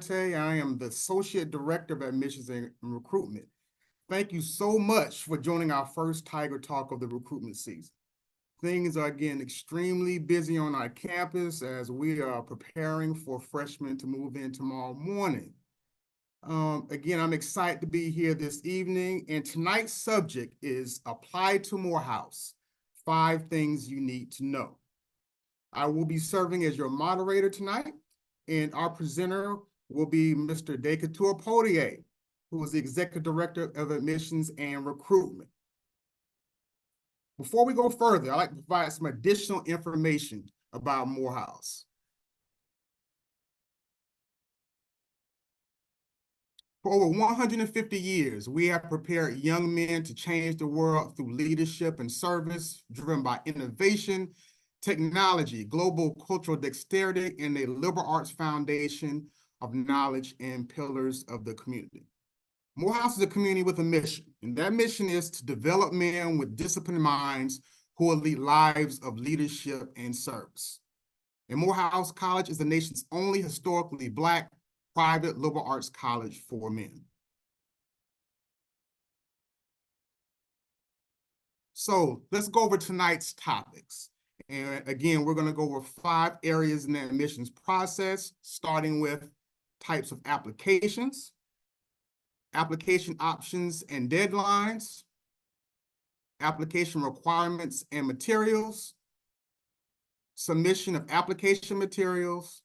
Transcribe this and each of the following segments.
Duarte. I am the Associate Director of Admissions and Recruitment. Thank you so much for joining our first Tiger Talk of the recruitment season. Things are again extremely busy on our campus as we are preparing for freshmen to move in tomorrow morning. Again, I'm excited to be here this evening, and tonight's subject is Apply to Morehouse, 5 things you need to know. I will be serving as your moderator tonight, and our presenter will be Mr. Decatur Potier, who is the Executive Director of Admissions and Recruitment. Before we go further, I'd like to provide some additional information about Morehouse. For over 150 years, we have prepared young men to change the world through leadership and service, driven by innovation, technology, global cultural dexterity, and a liberal arts foundation of knowledge and pillars of the community. Morehouse is a community with a mission, and that mission is to develop men with disciplined minds who will lead lives of leadership and service. And Morehouse College is the nation's only historically Black private liberal arts college for men. So let's go over tonight's topics. And again, we're going to go over 5 areas in the admissions process, starting with types of applications, application options and deadlines, application requirements and materials, submission of application materials,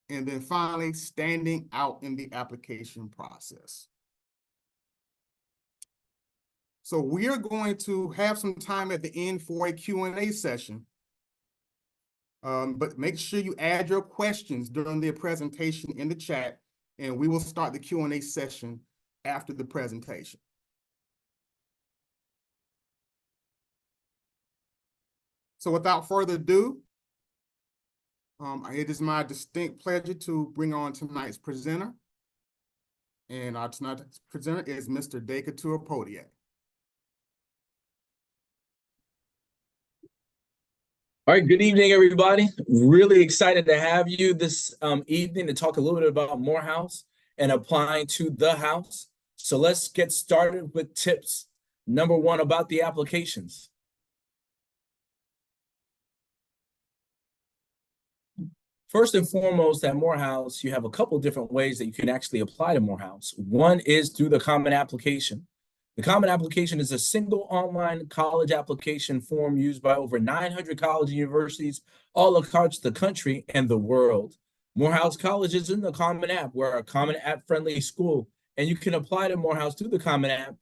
and then finally, standing out in the application process. So we are going to have some time at the end for a Q&A session. But make sure you add your questions during the presentation in the chat, and we will start the Q&A session after the presentation. So without further ado, it is my distinct pleasure to bring on tonight's presenter. And our tonight's presenter is Mr. Decatur Potier. All right, good evening, everybody. Really excited to have you this evening to talk a little bit about Morehouse and applying to the house. So let's get started with tips. Number 1, about the applications. First and foremost, at Morehouse, you have a couple different ways that you can actually apply to Morehouse. One is through the Common Application. The Common Application is a single online college application form used by over 900 colleges and universities all across the country and the world. Morehouse College is in the Common App. We're a Common App-friendly school, and you can apply to Morehouse through the Common App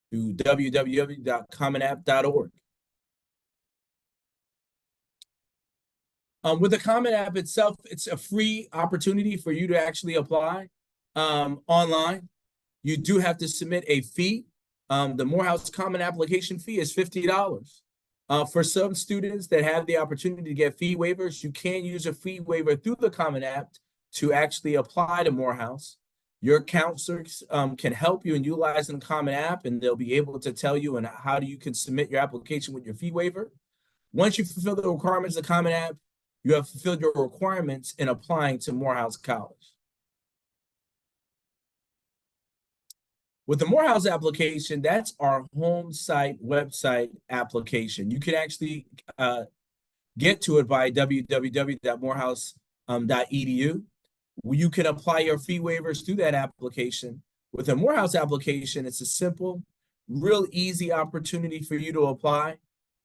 through www.commonapp.org. With the Common App itself, it's a free opportunity for you to actually apply online. You do have to submit a fee. The Morehouse Common Application fee is $50. For some students that have the opportunity to get fee waivers, you can use a fee waiver through the Common App to actually apply to Morehouse. Your counselors can help you in utilizing the Common App, and they'll be able to tell you how you can submit your application with your fee waiver. Once you fulfill the requirements of the Common App, you have fulfilled your requirements in applying to Morehouse College. With the Morehouse application, that's our home site website application. You can actually get to it by www.morehouse.edu. You can apply your fee waivers through that application. With a Morehouse application, it's a simple, real easy opportunity for you to apply.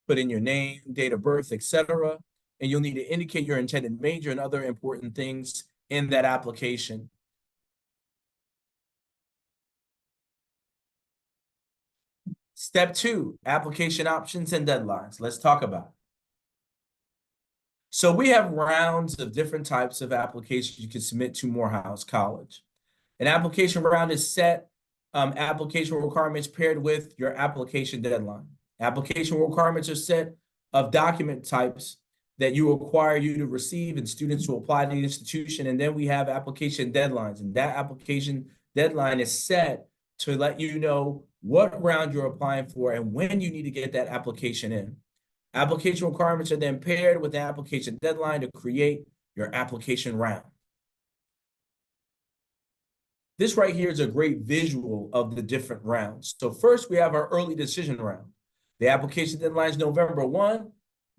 Put in your name, date of birth, etc. And you'll need to indicate your intended major and other important things in that application. Step 2, application options and deadlines. Let's talk about it. So we have rounds of different types of applications you can submit to Morehouse College. An application round is set, application requirements paired with your application deadline. Application requirements are set of document types that you require you to receive and students to apply to the institution. And then we have application deadlines. And that application deadline is set to let you know what round you're applying for and when you need to get that application in. Application requirements are then paired with the application deadline to create your application round. This right here is a great visual of the different rounds. So first we have our early decision round. The application deadline is November 1,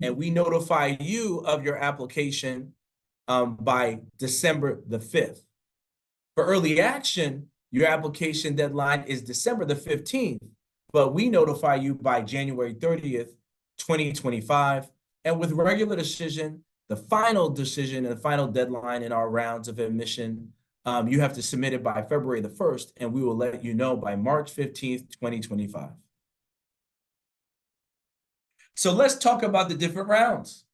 and we notify you of your application by December the 5th. For early action, your application deadline is December the 15th, but we notify you by January 30th, 2025. And with regular decision, the final decision and the final deadline in our rounds of admission, you have to submit it by February the 1st, and we will let you know by March 15th, 2025. So let's talk about the different rounds.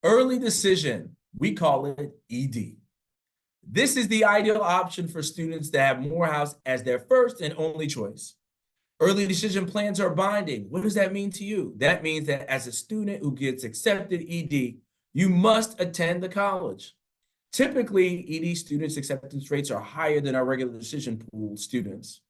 Early decision, we call it ED. This is the ideal option for students that have Morehouse as their first and only choice. Early decision plans are binding. What does that mean to you? That means that as a student who gets accepted ED, you must attend the college. Typically, ED students' acceptance rates are higher than our regular decision pool students.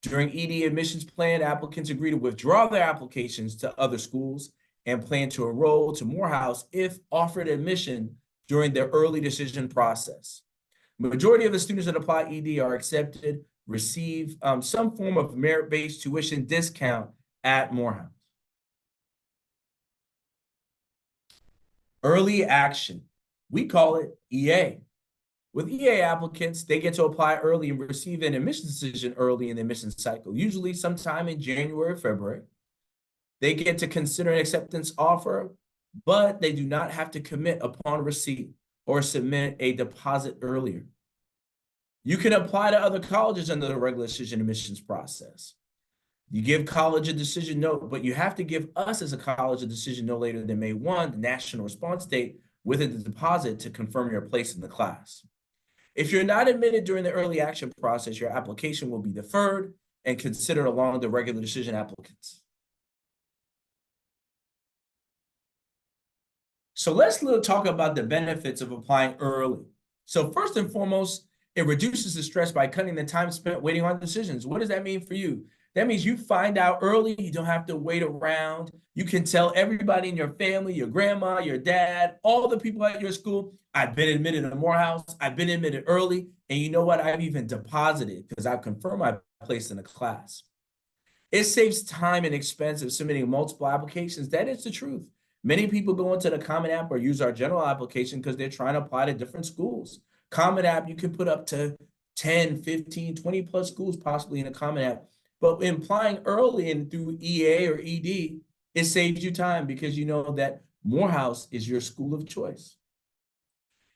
During ED admissions plan, applicants agree to withdraw their applications to other schools and plan to enroll to Morehouse if offered admission during their early decision process. Majority of the students that apply ED are accepted, receive some form of merit-based tuition discount at Morehouse. Early action, we call it EA. With EA applicants, they get to apply early and receive an admissions decision early in the admissions cycle, usually sometime in January or February. They get to consider an acceptance offer, but they do not have to commit upon receipt or submit a deposit earlier. You can apply to other colleges under the regular decision admissions process. You give college a decision note, but you have to give us as a college a decision no later than May 1, the national response date, with a deposit to confirm your place in the class. If you're not admitted during the early action process, your application will be deferred and considered along the regular decision applicants. So let's talk about the benefits of applying early. So first and foremost, it reduces the stress by cutting the time spent waiting on decisions. What does that mean for you? That means you find out early, you don't have to wait around. You can tell everybody in your family, your grandma, your dad, all the people at your school, I've been admitted to Morehouse, I've been admitted early, and you know what? I've even deposited because I've confirmed my place in the class. It saves time and expense of submitting multiple applications. That is the truth. Many people go into the Common App or use our general application because they're trying to apply to different schools. Common App, you can put up to 10, 15, 20 plus schools possibly in a Common App. But in applying early and through EA or ED, it saves you time because you know that Morehouse is your school of choice.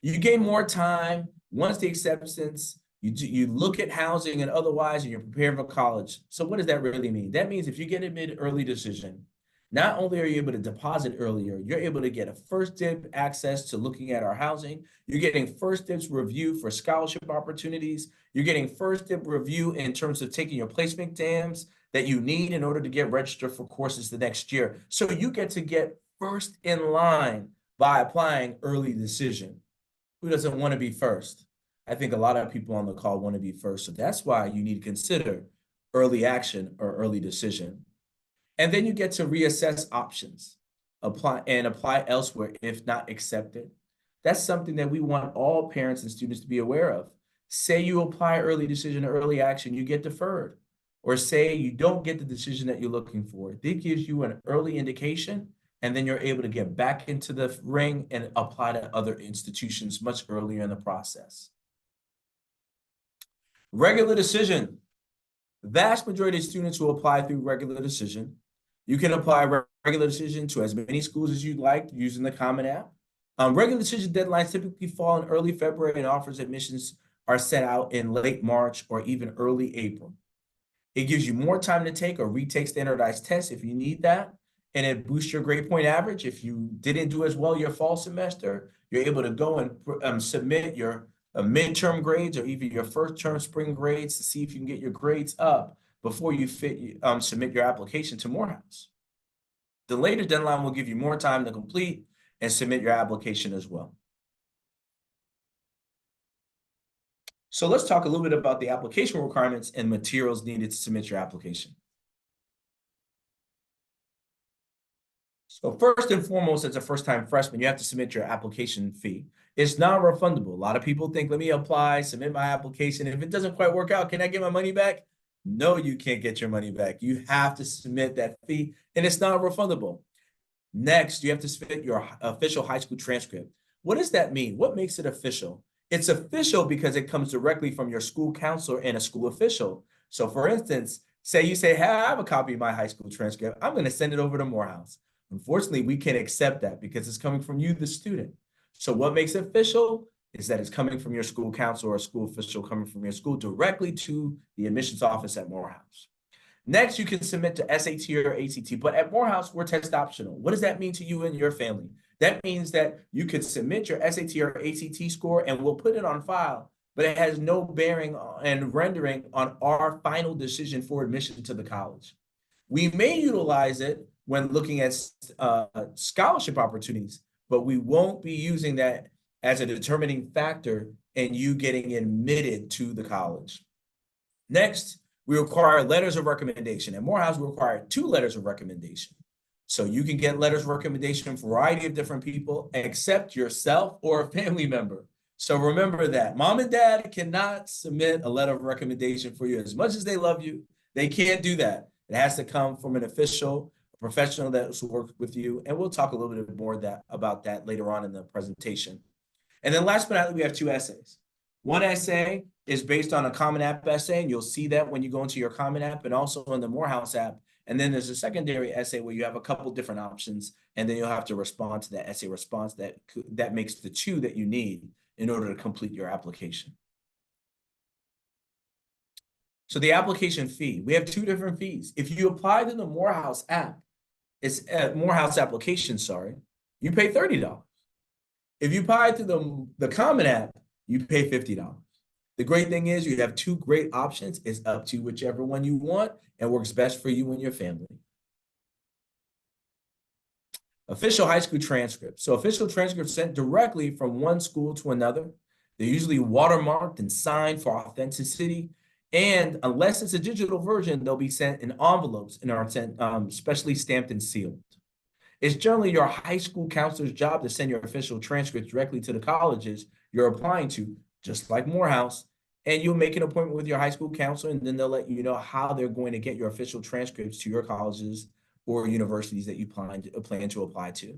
You gain more time once the acceptance, you look at housing and otherwise, and you're preparing for college. So what does that really mean? That means if you get admitted early decision, not only are you able to deposit earlier, you're able to get a first dib access to looking at our housing. You're getting first dibs review for scholarship opportunities. You're getting first dib review in terms of taking your placement exams that you need in order to get registered for courses the next year. So you get to get first in line by applying early decision. Who doesn't want to be first? I think a lot of people on the call want to be first. So that's why you need to consider early action or early decision. And then you get to reassess options, apply elsewhere if not accepted. That's something that we want all parents and students to be aware of. Say you apply early decision or early action, you get deferred. Or say you don't get the decision that you're looking for. This gives you an early indication, and then you're able to get back into the ring and apply to other institutions much earlier in the process. Regular decision. Vast majority of students who apply through regular decision. You can apply regular decision to as many schools as you'd like using the Common App. Regular decision deadlines typically fall in early February, and offers admissions are set out in late March or even early April. It gives you more time to take or retake standardized tests if you need that, and it boosts your grade point average. If you didn't do as well your fall semester, you're able to go and submit your midterm grades or even your first term spring grades to see if you can get your grades up before you submit your application to Morehouse. The later deadline will give you more time to complete and submit your application as well. So let's talk a little bit about the application requirements and materials needed to submit your application. So first and foremost, as a first-time freshman, you have to submit your application fee. It's non-refundable. A lot of people think, let me apply, submit my application. If it doesn't quite work out, can I get my money back? No, you can't get your money back. You have to submit that fee, and it's not refundable. Next, you have to submit your official high school transcript. What does that mean? What makes it official? It's official because it comes directly from your school counselor and a school official. So for instance, say you say, hey, I have a copy of my high school transcript. I'm going to send it over to Morehouse. Unfortunately, we can't accept that because it's coming from you, the student. So what makes it official is that it's coming from your school counselor or a school official coming from your school directly to the admissions office at Morehouse. Next, you can submit to SAT or ACT, but at Morehouse, we're test optional. What does that mean to you and your family? That means that you could submit your SAT or ACT score and we'll put it on file, but it has no bearing and rendering on our final decision for admission to the college. We may utilize it when looking at scholarship opportunities, but we won't be using that as a determining factor in you getting admitted to the college. Next, we require letters of recommendation. At Morehouse, we require 2 letters of recommendation. So you can get letters of recommendation from a variety of different people, except yourself or a family member. So remember that. Mom and dad cannot submit a letter of recommendation for you. As much as they love you, they can't do that. It has to come from an official, professional that's worked with you. And we'll talk a little bit more about that later on in the presentation. And then last but not least, we have 2 essays. One essay is based on a Common App essay, and you'll see that when you go into your Common App and also in the Morehouse app. And then there's a secondary essay where you have a couple different options, and then you'll have to respond to that essay response that makes the 2 that you need in order to complete your application. So the application fee, we have 2 different fees. If you apply to the Morehouse app, it's Morehouse application, sorry, you pay $30. If you apply to the Common App, you pay $50. The great thing is you have 2 great options. It's up to whichever one you want and works best for you and your family. Official high school transcripts. So official transcripts sent directly from one school to another. They're usually watermarked and signed for authenticity. And unless it's a digital version, they'll be sent in envelopes and are sent specially stamped and sealed. It's generally your high school counselor's job to send your official transcripts directly to the colleges you're applying to, just like Morehouse. And you'll make an appointment with your high school counselor, and then they'll let you know how they're going to get your official transcripts to your colleges or universities that you plan to apply to.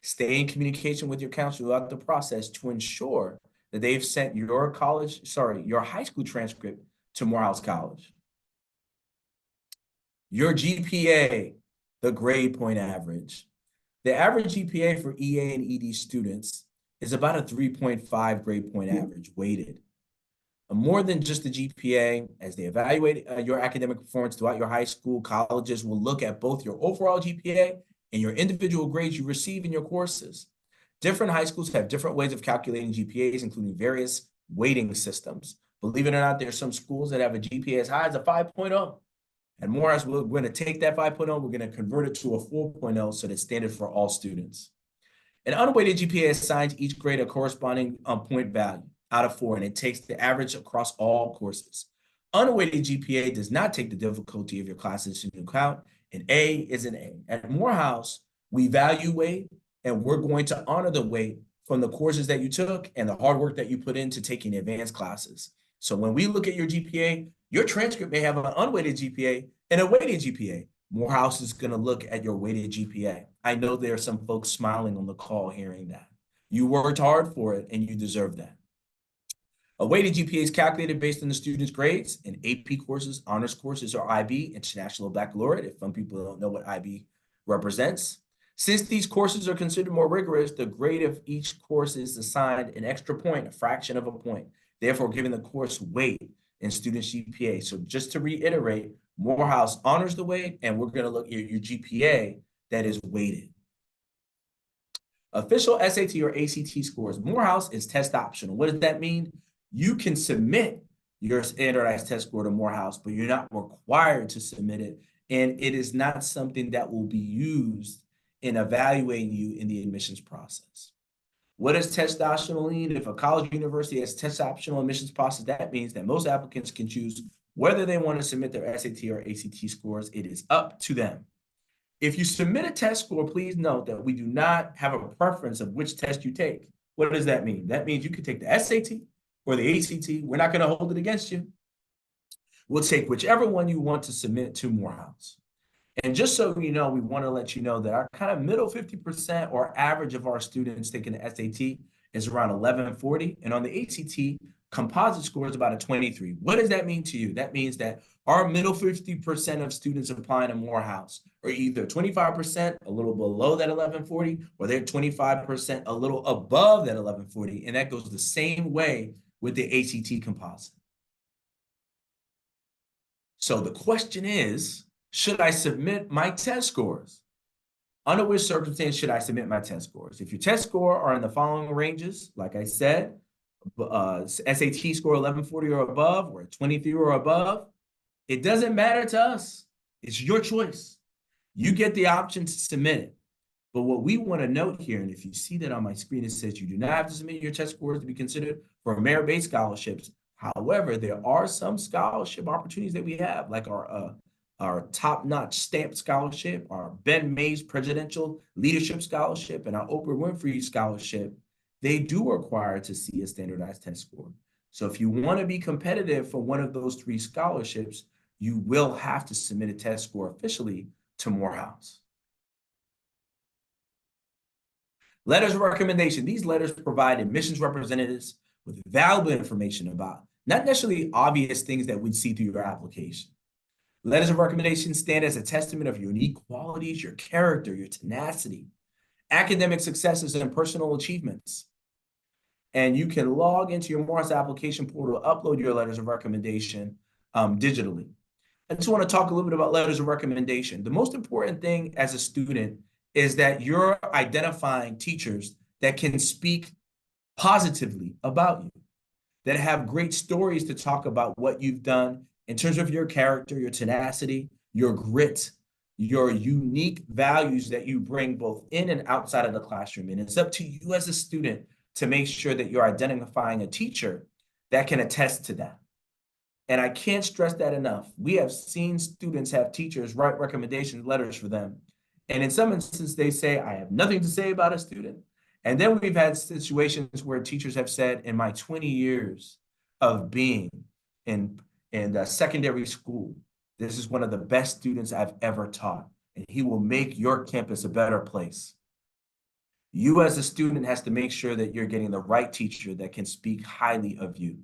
Stay in communication with your counselor throughout the process to ensure that they've sent your high school transcript to Morehouse College. Your GPA, the grade point average. The average GPA for EA and ED students is about a 3.5 grade point average weighted. More than just the GPA, as they evaluate your academic performance throughout your high school, colleges will look at both your overall GPA and your individual grades you receive in your courses. Different high schools have different ways of calculating GPAs, including various weighting systems. Believe it or not, there's some schools that have a GPA as high as a 5.0. And Morehouse, we're going to take that 5.0, we're going to convert it to a 4.0 so that it's standard for all students. An unweighted GPA assigns each grade a corresponding point value out of 4, and it takes the average across all courses. Unweighted GPA does not take the difficulty of your classes into account. An A is an A. At Morehouse, we value weight, and we're going to honor the weight from the courses that you took and the hard work that you put into taking advanced classes. So when we look at your GPA, your transcript may have an unweighted GPA and a weighted GPA. Morehouse is going to look at your weighted GPA. I know there are some folks smiling on the call hearing that. You worked hard for it, and you deserve that. A weighted GPA is calculated based on the student's grades in AP courses, honors courses, or IB, International Baccalaureate, if some people don't know what IB represents. Since these courses are considered more rigorous, the grade of each course is assigned an extra point, a fraction of a point, therefore giving the course weight in students' GPA. So just to reiterate, Morehouse honors the weight, and we're going to look at your GPA that is weighted. Official SAT or ACT scores. Morehouse is test optional. What does that mean? You can submit your standardized test score to Morehouse, but you're not required to submit it. And it is not something that will be used in evaluating you in the admissions process. What does test optional mean? If a college or university has test optional admissions process, that means that most applicants can choose whether they want to submit their SAT or ACT scores. It is up to them. If you submit a test score, please note that we do not have a preference of which test you take. What does that mean? That means you could take the SAT or the ACT. We're not going to hold it against you. We'll take whichever one you want to submit to Morehouse. And just so you know, we want to let you know that our kind of middle 50% or average of our students taking the SAT is around 1140. And on the ACT, composite score is about a 23. What does that mean to you? That means that our middle 50% of students applying to Morehouse are either 25%, a little below that 1140, or they're 25%, a little above that 1140. And that goes the same way with the ACT composite. So the question is, should I submit my test scores? Under which circumstance should I submit my test scores? If your test score are in the following ranges, like I said, SAT score 1140 or above, or 23 or above, it doesn't matter to us. It's your choice. You get the option to submit it. But what we want to note here, and if you see that on my screen, it says you do not have to submit your test scores to be considered for merit-based scholarships. However, there are some scholarship opportunities that we have, like our top-notch STAMP scholarship, our Ben Mays Presidential Leadership Scholarship, and our Oprah Winfrey Scholarship. They do require to see a standardized test score. So if you want to be competitive for one of those 3 scholarships, you will have to submit a test score officially to Morehouse. Letters of recommendation. These letters provide admissions representatives with valuable information about not necessarily obvious things that we'd see through your application. Letters of recommendation stand as a testament of your unique qualities, your character, your tenacity, academic successes, and personal achievements. And you can log into your Morehouse application portal, upload your letters of recommendation digitally. I just want to talk a little bit about letters of recommendation. The most important thing as a student is that you're identifying teachers that can speak positively about you, that have great stories to talk about what you've done in terms of your character, your tenacity, your grit, your unique values that you bring both in and outside of the classroom. And it's up to you as a student to make sure that you're identifying a teacher that can attest to that. And I can't stress that enough. We have seen students have teachers write recommendation letters for them. And in some instances, they say, I have nothing to say about a student. And then we've had situations where teachers have said, in my 20 years of being in secondary school, this is one of the best students I've ever taught, and he will make your campus a better place. You as a student has to make sure that you're getting the right teacher that can speak highly of you.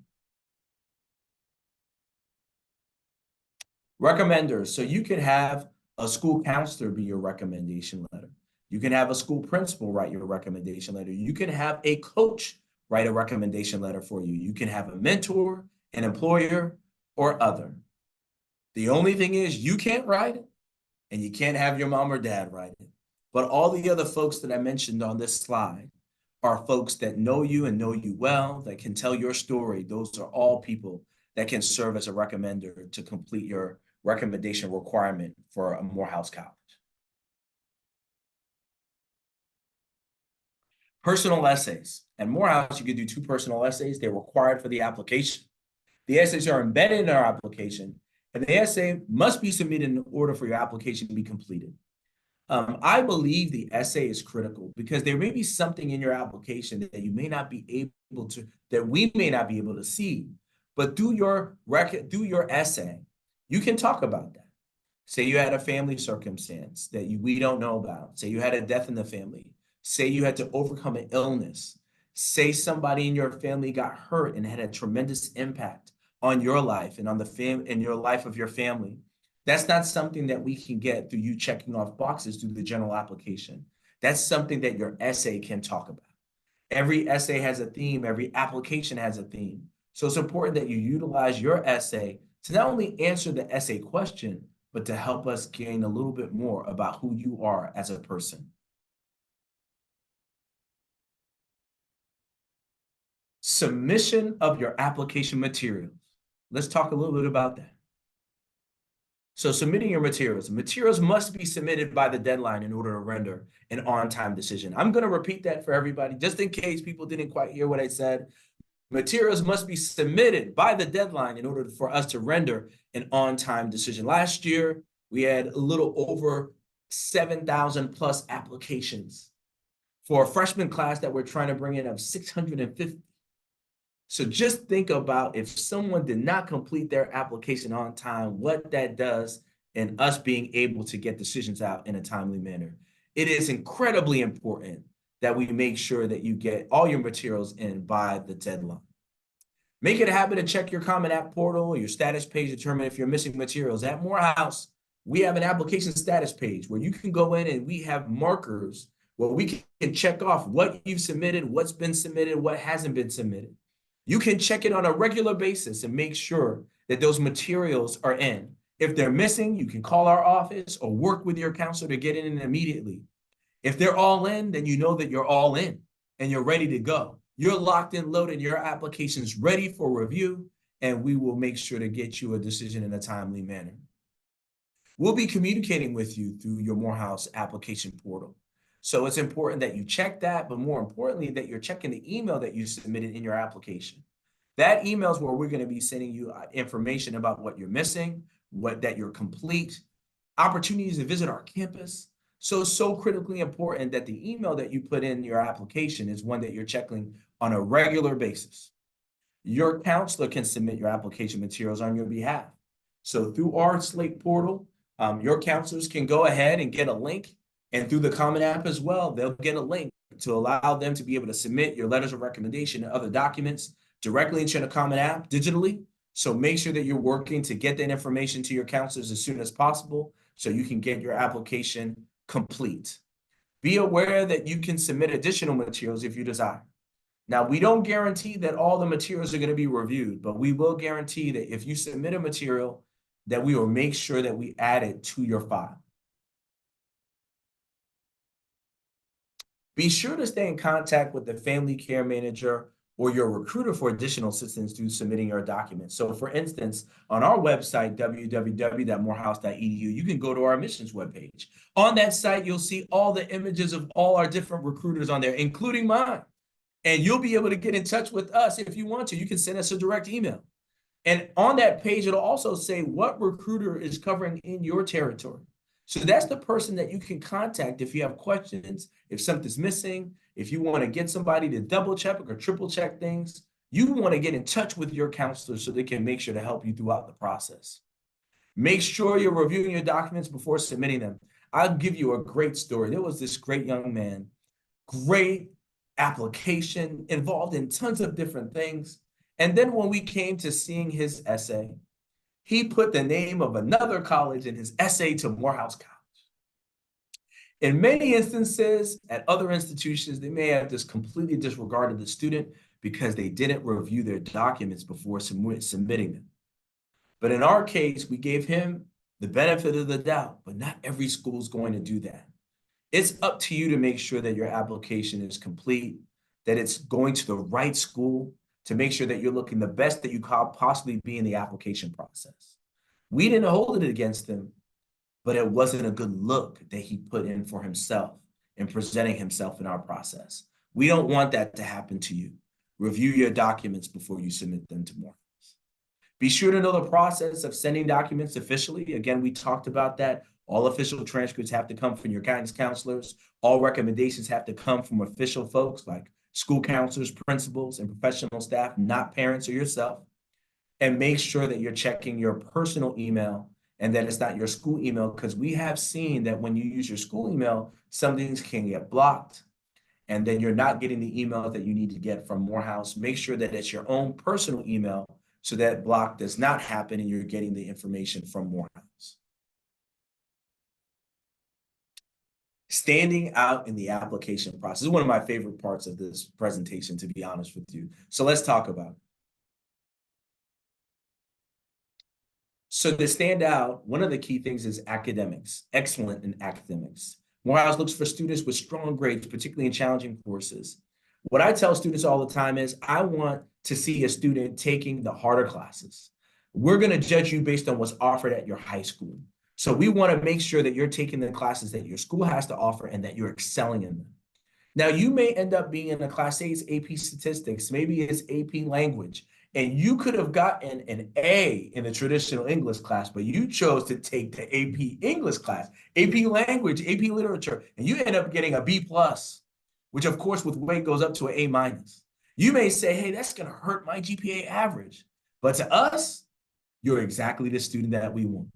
Recommenders. So you can have a school counselor be your recommendation letter. You can have a school principal write your recommendation letter. You can have a coach write a recommendation letter for you. You can have a mentor, an employer, or other. The only thing is you can't write it, and you can't have your mom or dad write it. But all the other folks that I mentioned on this slide are folks that know you and know you well, that can tell your story. Those are all people that can serve as a recommender to complete your recommendation requirement for a Morehouse college. Personal essays. At Morehouse, you can do 2 personal essays. They're required for the application. The essays are embedded in our application, and the essay must be submitted in order for your application to be completed. I believe the essay is critical because there may be something in your application that you may not be able to, that we may not be able to see, but through your essay, you can talk about that. Say you had a family circumstance that we don't know about. Say you had a death in the family. Say you had to overcome an illness. Say somebody in your family got hurt and had a tremendous impact on your life and on your life of your family. That's not something that we can get through you checking off boxes through the general application. That's something that your essay can talk about. Every essay has a theme. Every application has a theme. So it's important that you utilize your essay to not only answer the essay question, but to help us gain a little bit more about who you are as a person. Submission of your application materials. Let's talk a little bit about that. So submitting your materials. Materials must be submitted by the deadline in order to render an on-time decision. I'm going to repeat that for everybody, just in case people didn't quite hear what I said. Materials must be submitted by the deadline in order for us to render an on-time decision. Last year, we had a little over 7,000 plus applications for a freshman class that we're trying to bring in of 650. So just think about if someone did not complete their application on time, what that does in us being able to get decisions out in a timely manner. It is incredibly important that we make sure that you get all your materials in by the deadline. Make it a habit to check your Common App portal or your status page to determine if you're missing materials. At Morehouse, we have an application status page where you can go in and we have markers where we can check off what you've submitted, what's been submitted, what hasn't been submitted. You can check it on a regular basis and make sure that those materials are in. If they're missing, you can call our office or work with your counselor to get it in immediately. If they're all in, then you know that you're all in and you're ready to go. You're locked and loaded, your application's ready for review, and we will make sure to get you a decision in a timely manner. We'll be communicating with you through your Morehouse application portal. So it's important that you check that, but more importantly, that you're checking the email that you submitted in your application. That email is where we're going to be sending you information about what you're missing, that you're complete, opportunities to visit our campus. So critically important that the email that you put in your application is one that you're checking on a regular basis. Your counselor can submit your application materials on your behalf. So through our Slate portal, your counselors can go ahead and get a link, and through the Common App as well, they'll get a link to allow them to be able to submit your letters of recommendation and other documents directly into the Common App digitally. So make sure that you're working to get that information to your counselors as soon as possible so you can get your application complete. Be aware that you can submit additional materials if you desire. Now, we don't guarantee that all the materials are going to be reviewed, but we will guarantee that if you submit a material, that we will make sure that we add it to your file. Be sure to stay in contact with the family care manager or your recruiter for additional assistance through submitting your documents. So for instance, on our website, www.morehouse.edu, you can go to our admissions webpage. On that site, you'll see all the images of all our different recruiters on there, including mine. And you'll be able to get in touch with us if you want to. You can send us a direct email. And on that page, it'll also say what recruiter is covering in your territory. So that's the person that you can contact if you have questions, if something's missing, if you want to get somebody to double check or triple check things. You want to get in touch with your counselor so they can make sure to help you throughout the process. Make sure you're reviewing your documents before submitting them. I'll give you a great story. There was this great young man, great application, involved in tons of different things. And then when we came to seeing his essay, he put the name of another college in his essay to Morehouse College. In many instances, at other institutions, they may have just completely disregarded the student because they didn't review their documents before submitting them. But in our case, we gave him the benefit of the doubt, but not every school is going to do that. It's up to you to make sure that your application is complete, that it's going to the right school, to make sure that you're looking the best that you could possibly be in the application process. We didn't hold it against him, but it wasn't a good look that he put in for himself in presenting himself in our process. We don't want that to happen to you. Review your documents before you submit them to Morehouse. Be sure to know the process of sending documents officially. Again, we talked about that. All official transcripts have to come from your guidance counselors. All recommendations have to come from official folks like school counselors, principals, and professional staff, not parents or yourself. And make sure that you're checking your personal email and that it's not your school email, because we have seen that when you use your school email, some things can get blocked and then you're not getting the email that you need to get from Morehouse. Make sure that it's your own personal email so that block does not happen and you're getting the information from Morehouse. Standing out in the application process is one of my favorite parts of this presentation, to be honest with you. So let's talk about it. So to stand out, one of the key things is academics, excellent in academics. Morehouse looks for students with strong grades, particularly in challenging courses. What I tell students all the time is I want to see a student taking the harder classes. We're going to judge you based on what's offered at your high school. So we want to make sure that you're taking the classes that your school has to offer and that you're excelling in them. Now, you may end up being in a class, say it's AP statistics, maybe it's AP language, and you could have gotten an A in the traditional English class, but you chose to take the AP English class, AP language, AP literature, and you end up getting a B+. which of course with weight goes up to an A minus. You may say, hey, that's going to hurt my GPA average. But to us, you're exactly the student that we want.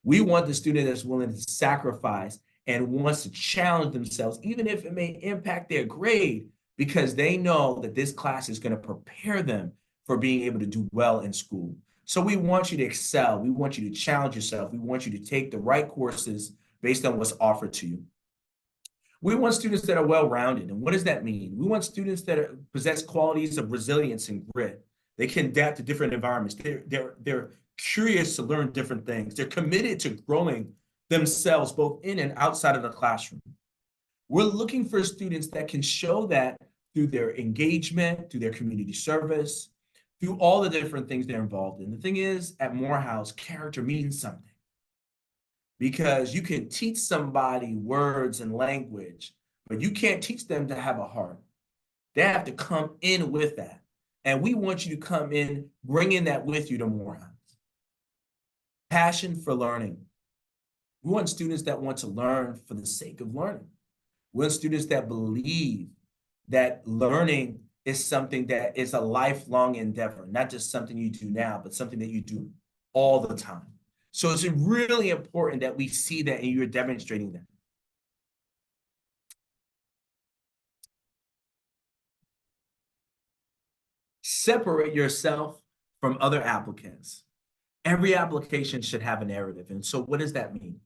We want the student that's willing to sacrifice and wants to challenge themselves, even if it may impact their grade, because they know that this class is going to prepare them for being able to do well in school. So we want you to excel. We want you to challenge yourself. We want you to take the right courses based on what's offered to you. We want students that are well-rounded. And what does that mean? We want students that possess qualities of resilience and grit. They can adapt to different environments. They're curious to learn different things. They're committed to growing themselves both in and outside of the classroom. We're looking for students that can show that through their engagement, through their community service, through all the different things they're involved in. The thing is, at Morehouse, character means something. Because you can teach somebody words and language, but you can't teach them to have a heart. They have to come in with that. And we want you to come in, bringing that with you to Morehouse. Passion for learning. We want students that want to learn for the sake of learning. We want students that believe that learning is something that is a lifelong endeavor, not just something you do now, but something that you do all the time. So it's really important that we see that and you're demonstrating that. Separate yourself from other applicants. Every application should have a narrative. And so what does that mean?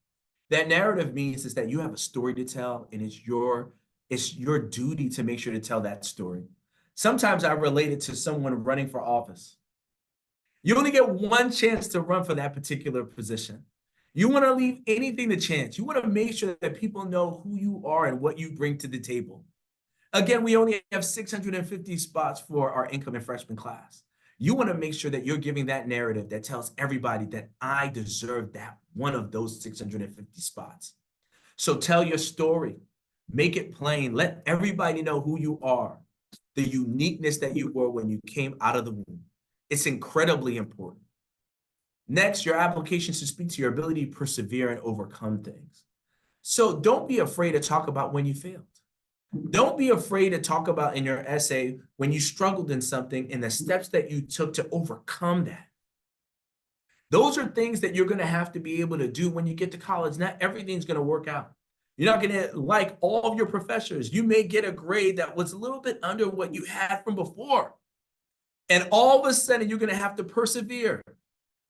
That narrative means is that you have a story to tell, and it's your duty to make sure to tell that story. Sometimes I relate it to someone running for office. You only get one chance to run for that particular position. You want to leave anything to chance. You want to make sure that people know who you are and what you bring to the table. Again, we only have 650 spots for our incoming freshman class. You want to make sure that you're giving that narrative that tells everybody that I deserve that one of those 650 spots. So tell your story. Make it plain. Let everybody know who you are, the uniqueness that you were when you came out of the womb. It's incredibly important. Next, your application should speak to your ability to persevere and overcome things. So don't be afraid to talk about when you failed. Don't be afraid to talk about in your essay when you struggled in something and the steps that you took to overcome that. Those are things that you're going to have to be able to do when you get to college. Not everything's going to work out. You're not going to like all of your professors. You may get a grade that was a little bit under what you had from before. And all of a sudden, you're going to have to persevere.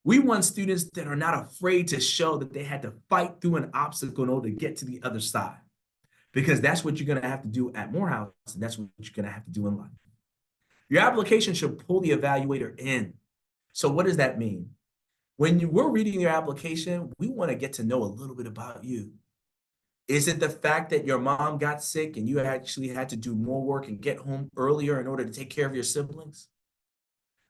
We want students that are not afraid to show that they had to fight through an obstacle in order to get to the other side. Because that's what you're going to have to do at Morehouse, and that's what you're going to have to do in life. Your application should pull the evaluator in. So what does that mean? When we're reading your application, we want to get to know a little bit about you. Is it the fact that your mom got sick and you actually had to do more work and get home earlier in order to take care of your siblings?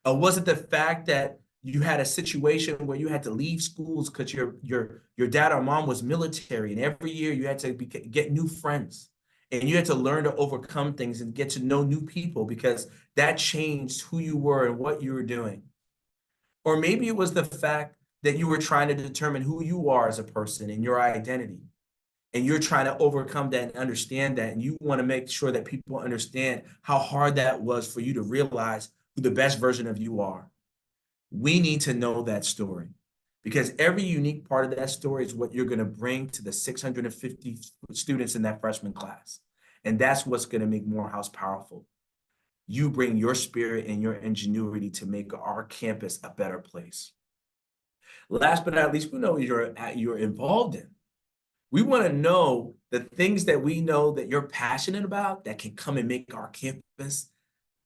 Or was it the fact that you had a situation where you had to leave schools because your dad or mom was military, and every year you had to get new friends, and you had to learn to overcome things and get to know new people because that changed who you were and what you were doing? Or maybe it was the fact that you were trying to determine who you are as a person and your identity, and you're trying to overcome that and understand that, and you want to make sure that people understand how hard that was for you to realize who the best version of you are. We need to know that story, because every unique part of that story is what you're going to bring to the 650 students in that freshman class. And that's what's going to make Morehouse powerful. You bring your spirit and your ingenuity to make our campus a better place. Last but not least, we know you're involved in. We want to know the things that we know that you're passionate about that can come and make our campus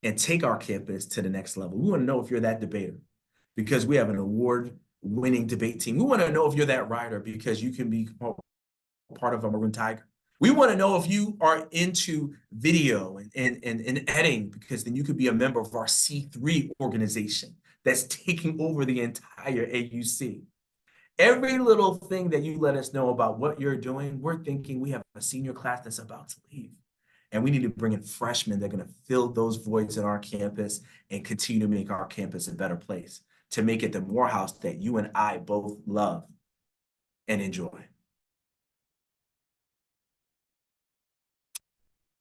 and take our campus to the next level. We want to know if you're that debater, because we have an award-winning debate team. We want to know if you're that writer, because you can be part of a Maroon Tiger. We want to know if you are into video and editing, because then you could be a member of our C3 organization that's taking over the entire AUC. Every little thing that you let us know about what you're doing, we're thinking we have a senior class that's about to leave. And we need to bring in freshmen that are going to fill those voids in our campus and continue to make our campus a better place, to make it the Morehouse that you and I both love and enjoy.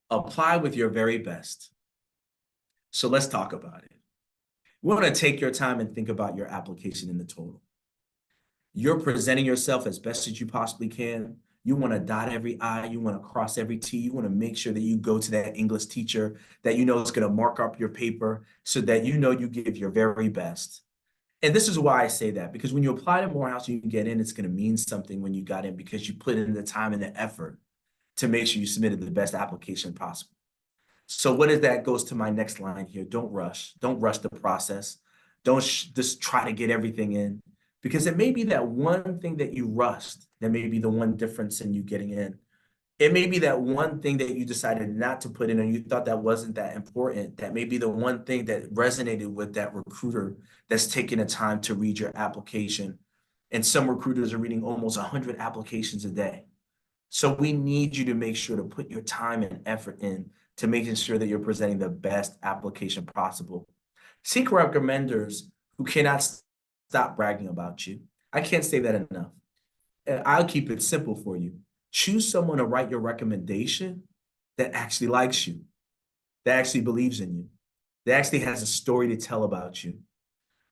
Apply with your very best. So let's talk about it. We want to take your time and think about your application in the total. You're presenting yourself as best as you possibly can. You want to dot every I, you want to cross every T, you want to make sure that you go to that English teacher that you know is going to mark up your paper so that you know you give your very best. And this is why I say that, because when you apply to Morehouse, you can get in, it's going to mean something when you got in because you put in the time and the effort to make sure you submitted the best application possible. So what is that goes to my next line here. Don't rush. Don't rush the process. Don't just try to get everything in, because it may be that one thing that you rushed that may be the one difference in you getting in. It may be that one thing that you decided not to put in and you thought that wasn't that important. That may be the one thing that resonated with that recruiter that's taking the time to read your application. And some recruiters are reading almost 100 applications a day. So we need you to make sure to put your time and effort in to making sure that you're presenting the best application possible. Seek recommenders who cannot stop bragging about you. I can't say that enough. I'll keep it simple for you. Choose someone to write your recommendation that actually likes you, that actually believes in you, that actually has a story to tell about you.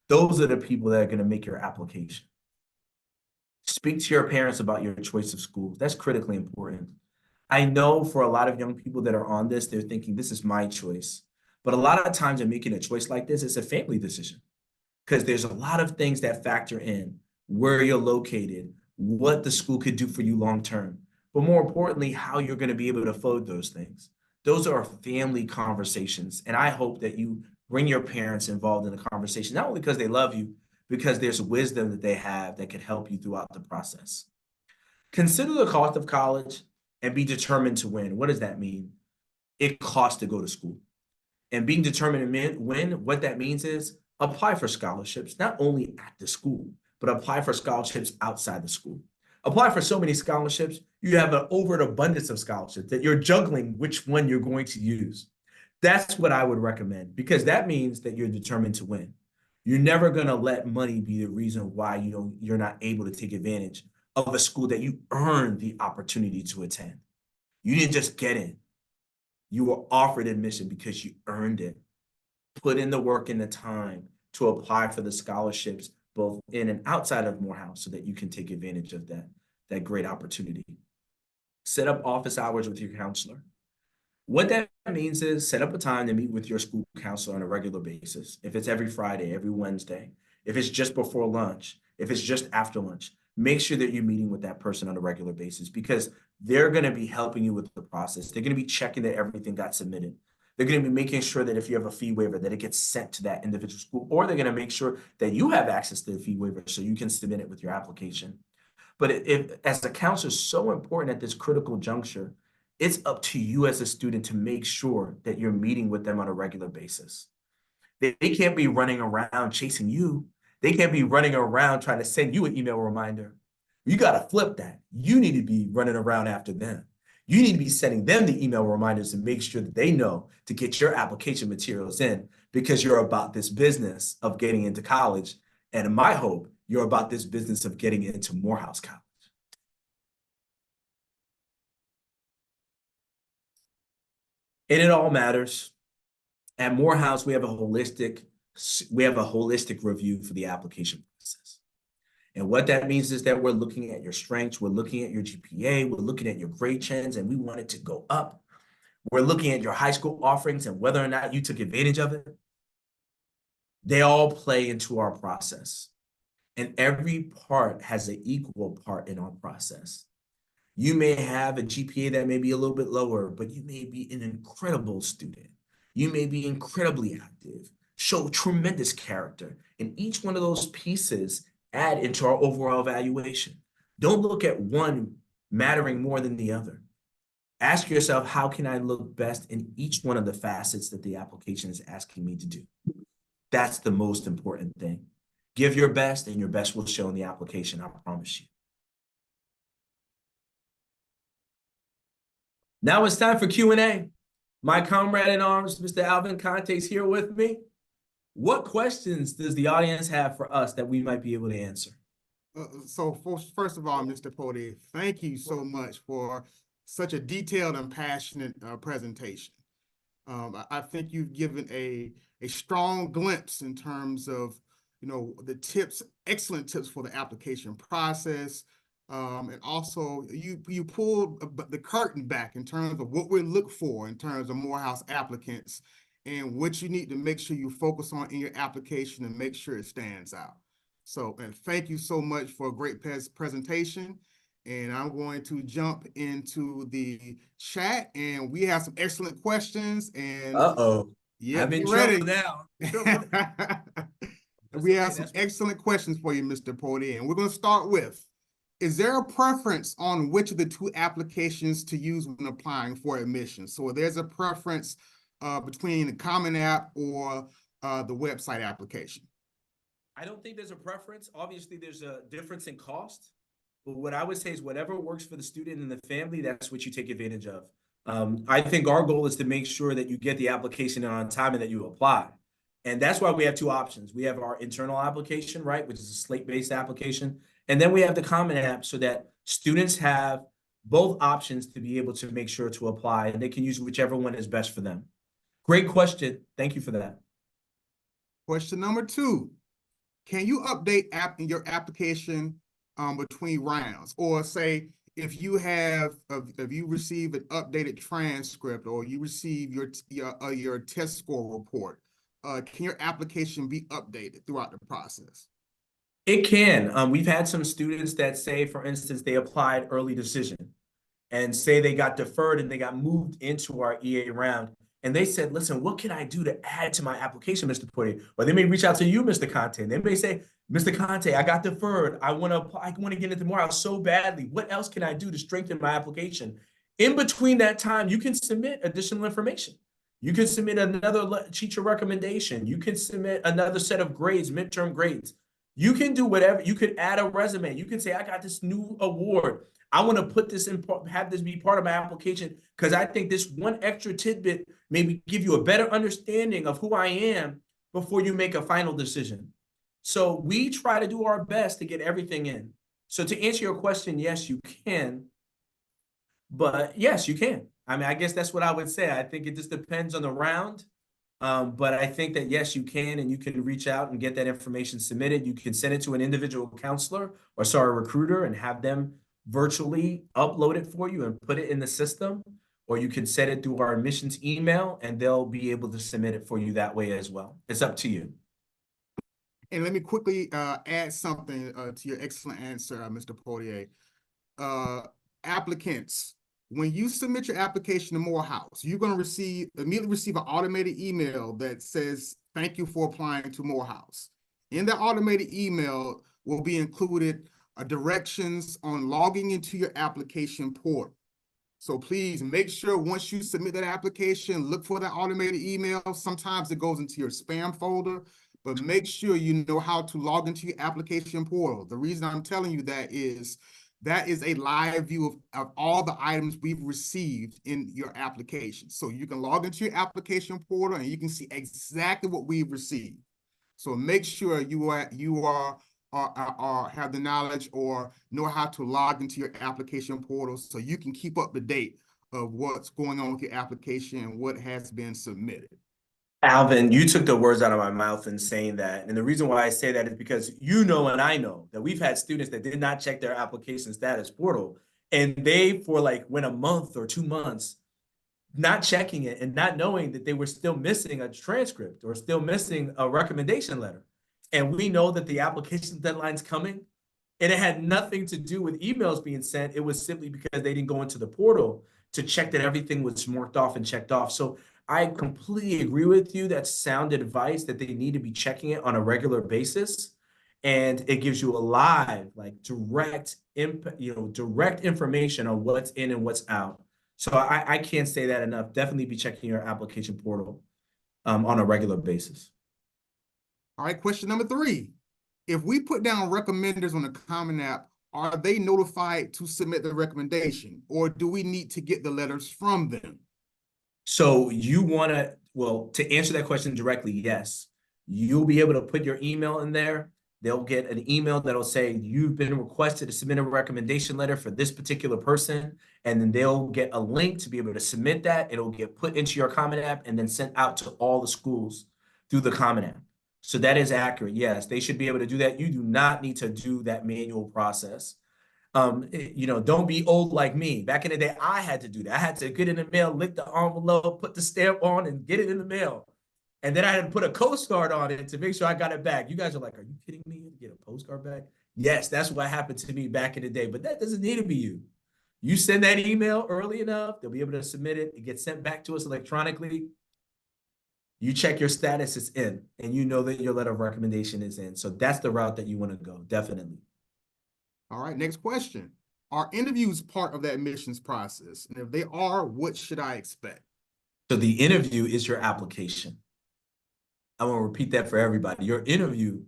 Those are the people that are going to make your application. Speak to your parents about your choice of schools. That's critically important. I know for a lot of young people that are on this, they're thinking, this is my choice. But a lot of times in making a choice like this, it's a family decision because there's a lot of things that factor in where you're located, what the school could do for you long term, but more importantly, how you're going to be able to afford those things. Those are family conversations. And I hope that you bring your parents involved in the conversation, not only because they love you, because there's wisdom that they have that can help you throughout the process. Consider the cost of college and be determined to win. What does that mean? It costs to go to school. And being determined to win, what that means is apply for scholarships, not only at the school, but apply for scholarships outside the school. Apply for so many scholarships, you have an overabundance of scholarships that you're juggling which one you're going to use. That's what I would recommend, because that means that you're determined to win. You're never going to let money be the reason why you're not able to take advantage of a school that you earned the opportunity to attend. You didn't just get in. You were offered admission because you earned it. Put in the work and the time to apply for the scholarships, both in and outside of Morehouse, so that you can take advantage of that great opportunity. Set up office hours with your counselor. What that means is set up a time to meet with your school counselor on a regular basis. If it's every Friday, every Wednesday, if it's just before lunch, if it's just after lunch, make sure that you're meeting with that person on a regular basis, because they're going to be helping you with the process. They're going to be checking that everything got submitted. They're going to be making sure that if you have a fee waiver, that it gets sent to that individual school, or they're going to make sure that you have access to the fee waiver so you can submit it with your application. But if as a counselor, is so important at this critical juncture, it's up to you as a student to make sure that you're meeting with them on a regular basis. They can't be running around chasing you. They can't be running around trying to send you an email reminder. You got to flip that. You need to be running around after them. You need to be sending them the email reminders to make sure that they know to get your application materials in, because you're about this business of getting into college. And in my hope, you're about this business of getting into Morehouse College. And it all matters. At Morehouse, we have a holistic review for the application process. And what that means is that we're looking at your strengths, we're looking at your GPA, we're looking at your grade trends, and we want it to go up. We're looking at your high school offerings and whether or not you took advantage of it. They all play into our process. And every part has an equal part in our process. You may have a GPA that may be a little bit lower, but you may be an incredible student. You may be incredibly active, show tremendous character, and each one of those pieces add into our overall evaluation. Don't look at one mattering more than the other. Ask yourself, how can I look best in each one of the facets that the application is asking me to do? That's the most important thing. Give your best, and your best will show in the application, I promise you. Now it's time for Q&A. My comrade in arms, Mr. Alvin Conte, is here with me. What questions does the audience have for us that we might be able to answer? So first of all, Mr. Pody, thank you so much for such a detailed and passionate presentation. I think you've given a strong glimpse in terms of, the tips, excellent tips for the application process. And also you pulled the curtain back in terms of what we look for in terms of Morehouse applicants and what you need to make sure you focus on in your application and make sure it stands out. So, and thank you so much for a great presentation. And I'm going to jump into the chat, and we have some excellent questions. And Uh-oh. yeah, I'm be in ready. trouble now. We have okay, some excellent questions for you, Mr. Pody, and we're going to start with, is there a preference on which of the two applications to use when applying for admission? So there's a preference between the Common App or the website application. I don't think there's a preference. Obviously, there's a difference in cost. But what I would say is whatever works for the student and the family, that's what you take advantage of. I think our goal is to make sure that you get the application on time and that you apply. And that's why we have two options. We have our internal application, right, which is a slate-based application. And then we have the Common App so that students have both options to be able to make sure to apply, and they can use whichever one is best for them. Great question. Thank you for that. Question number 2, can you update your application between rounds? Or say, if you receive an updated transcript or you receive your test score report, can your application be updated throughout the process? It can. We've had some students that say, for instance, they applied early decision and say they got deferred and they got moved into our EA round. And they said, listen, what can I do to add to my application, Mr. Putty? Or they may reach out to you, Mr. Conte. They may say, Mr. Conte, I got deferred. I want to apply. I want to get into Morehouse so badly. What else can I do to strengthen my application? In between that time, you can submit additional information. You can submit another teacher recommendation. You can submit another set of grades, midterm grades. You can do whatever. You could add a resume. You can say, I got this new award. I want to put this in, have this be part of my application because I think this one extra tidbit maybe give you a better understanding of who I am before you make a final decision. So we try to do our best to get everything in. So to answer your question, yes, you can. But yes, you can. I mean, I guess that's what I would say. I think it just depends on the round. But I think that, yes, you can, and you can reach out and get that information submitted. You can send it to an individual counselor or sorry, recruiter and have them virtually upload it for you and put it in the system, or you can set it through our admissions email and they'll be able to submit it for you that way as well. It's up to you. And let me quickly add something to your excellent answer, Mr. Poirier. Applicants, when you submit your application to Morehouse, you're going to immediately receive an automated email that says, thank you for applying to Morehouse. In that automated email will be included directions on logging into your application portal. So please make sure once you submit that application, look for that automated email. Sometimes it goes into your spam folder, but make sure you know how to log into your application portal. The reason I'm telling you that is a live view of all the items we've received in your application. So you can log into your application portal and you can see exactly what we've received. So make sure you have the knowledge or know how to log into your application portal so you can keep up to date of what's going on with your application and what has been submitted. Alvin, you took the words out of my mouth in saying that. And the reason why I say that is because you know and I know that we've had students that did not check their application status portal. And they, for like went a month or 2 months, not checking it and not knowing that they were still missing a transcript or still missing a recommendation letter. And we know that the application deadline's coming. And it had nothing to do with emails being sent. It was simply because they didn't go into the portal to check that everything was marked off and checked off. So I completely agree with you. That's sound advice that they need to be checking it on a regular basis. And it gives you a live, like direct information on what's in and what's out. So I can't say that enough. Definitely be checking your application portal on a regular basis. All right, question number 3. If we put down recommenders on the Common App, are they notified to submit the recommendation, or do we need to get the letters from them? So you want to, well, to answer that question directly, yes. You'll be able to put your email in there They'll get an email that'll say, you've been requested to submit a recommendation letter for this particular person. And then they'll get a link to be able to submit that. It'll get put into your Common App and then sent out to all the schools through the Common App. So that is accurate. Yes, they should be able to do that. You do not need to do that manual process. Don't be old like me. Back in the day, I had to do that. I had to get in the mail, lick the envelope, put the stamp on, and get it in the mail. And then I had to put a postcard on it to make sure I got it back. You guys are like, are you kidding me? You get a postcard back? Yes, that's what happened to me back in the day, but that doesn't need to be you. You send that email early enough, they'll be able to submit it. It gets sent back to us electronically. You check your status, it's in, and you know that your letter of recommendation is in. So that's the route that you want to go, definitely. All right, next question. Are interviews part of that admissions process? And if they are, what should I expect? So the interview is your application. I want to repeat that for everybody. Your interview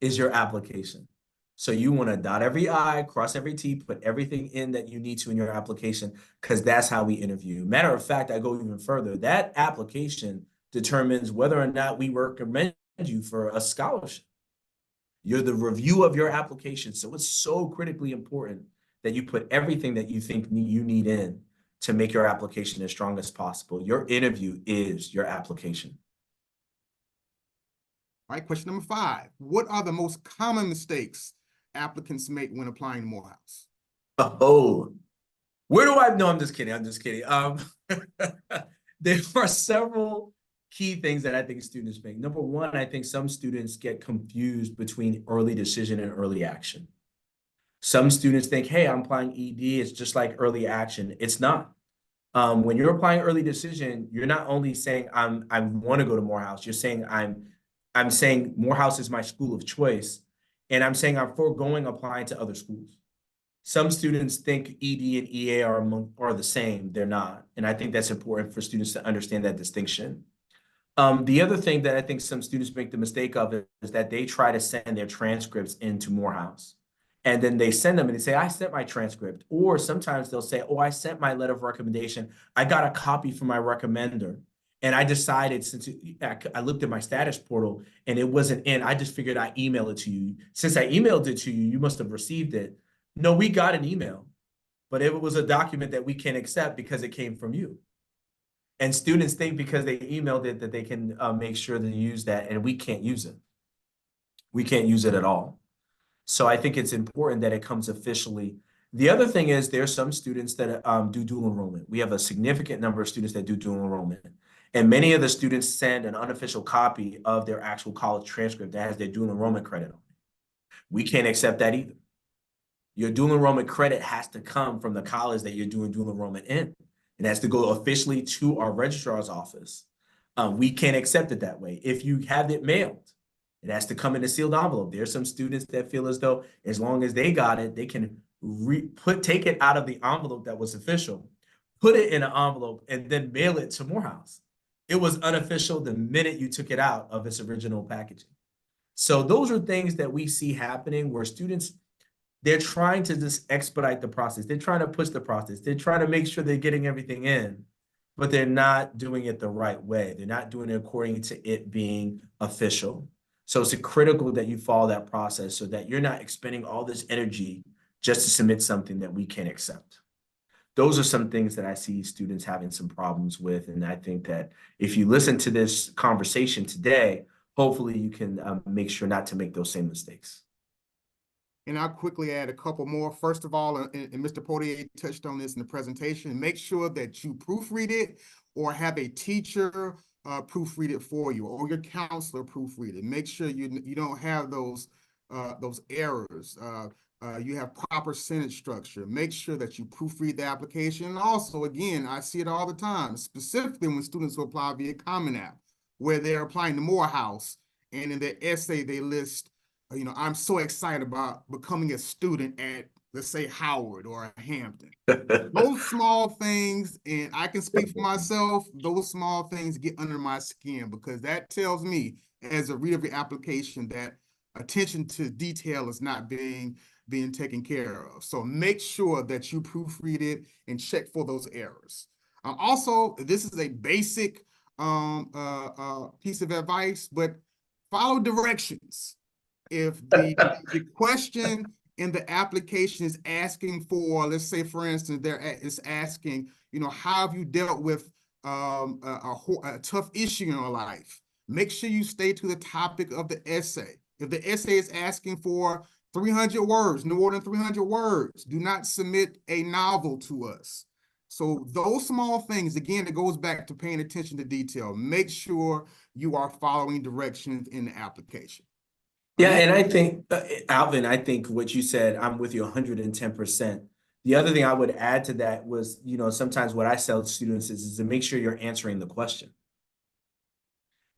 is your application. So you want to dot every I, cross every T, put everything in that you need to in your application, because that's how we interview. Matter of fact, I go even further. That application determines whether or not we recommend you for a scholarship. You're the review of your application. So it's so critically important that you put everything that you think you need in to make your application as strong as possible. Your interview is your application. All right, question number 5. What are the most common mistakes applicants make when applying to Morehouse? Oh, where do I know? I'm just kidding. I'm just kidding. There are several key things that I think students make. Number one, I think some students get confused between early decision and early action. Some students think, hey, I'm applying ED, it's just like early action. It's not. When you're applying early decision, you're not only saying I want to go to Morehouse, you're saying I'm saying Morehouse is my school of choice, and I'm saying I'm foregoing applying to other schools. Some students think ED and EA are the same. They're not. And I think that's important for students to understand that distinction. The other thing that I think some students make the mistake of is that they try to send their transcripts into Morehouse. And then they send them and they say, I sent my transcript. Or sometimes they'll say, oh, I sent my letter of recommendation. I got a copy from my recommender. And I decided, since I looked at my status portal and it wasn't in, I just figured I'd email it to you. Since I emailed it to you, you must have received it. No, we got an email, but it was a document that we can't accept because it came from you. And students think because they emailed it that they can make sure to use that, and we can't use it. We can't use it at all. So I think it's important that it comes officially. The other thing is there's some students that do dual enrollment. We have a significant number of students that do dual enrollment. And many of the students send an unofficial copy of their actual college transcript that has their dual enrollment credit on it. We can't accept that either. Your dual enrollment credit has to come from the college that you're doing dual enrollment in. It has to go officially to our registrar's office. We can't accept it that way. If you have it mailed, it has to come in a sealed envelope. There's some students that feel as though as long as they got it, they can take it out of the envelope that was official, put it in an envelope, and then mail it to Morehouse. It was unofficial the minute you took it out of its original packaging. So those are things that we see happening where students, they're trying to just expedite the process. They're trying to push the process. They're trying to make sure they're getting everything in, but they're not doing it the right way. They're not doing it according to it being official. So it's critical that you follow that process so that you're not expending all this energy just to submit something that we can't accept. Those are some things that I see students having some problems with. And I think that if you listen to this conversation today, hopefully you can make sure not to make those same mistakes. And I'll quickly add a couple more. First of all, and Mr. Potier touched on this in the presentation, make sure that you proofread it or have a teacher proofread it for you, or your counselor proofread it. Make sure you don't have those errors. You have proper sentence structure. Make sure that you proofread the application. And also, again, I see it all the time, specifically when students will apply via Common App, where they're applying to Morehouse, and in their essay they list, I'm so excited about becoming a student at, let's say, Howard or Hampton. Those small things, and I can speak for myself, those small things get under my skin, because that tells me as a reader of the application that attention to detail is not being taken care of. So make sure that you proofread it and check for those errors. Also, this is a basic piece of advice, but follow directions. if the question in the application is asking for, let's say, for instance, it's asking, how have you dealt with a tough issue in your life? Make sure you stay to the topic of the essay. If the essay is asking for 300 words, no more than 300 words, do not submit a novel to us. So those small things, again, it goes back to paying attention to detail. Make sure you are following directions in the application. Yeah, and I think, Alvin, I think what you said, I'm with you 110%. The other thing I would add to that was, sometimes what I tell students is to make sure you're answering the question.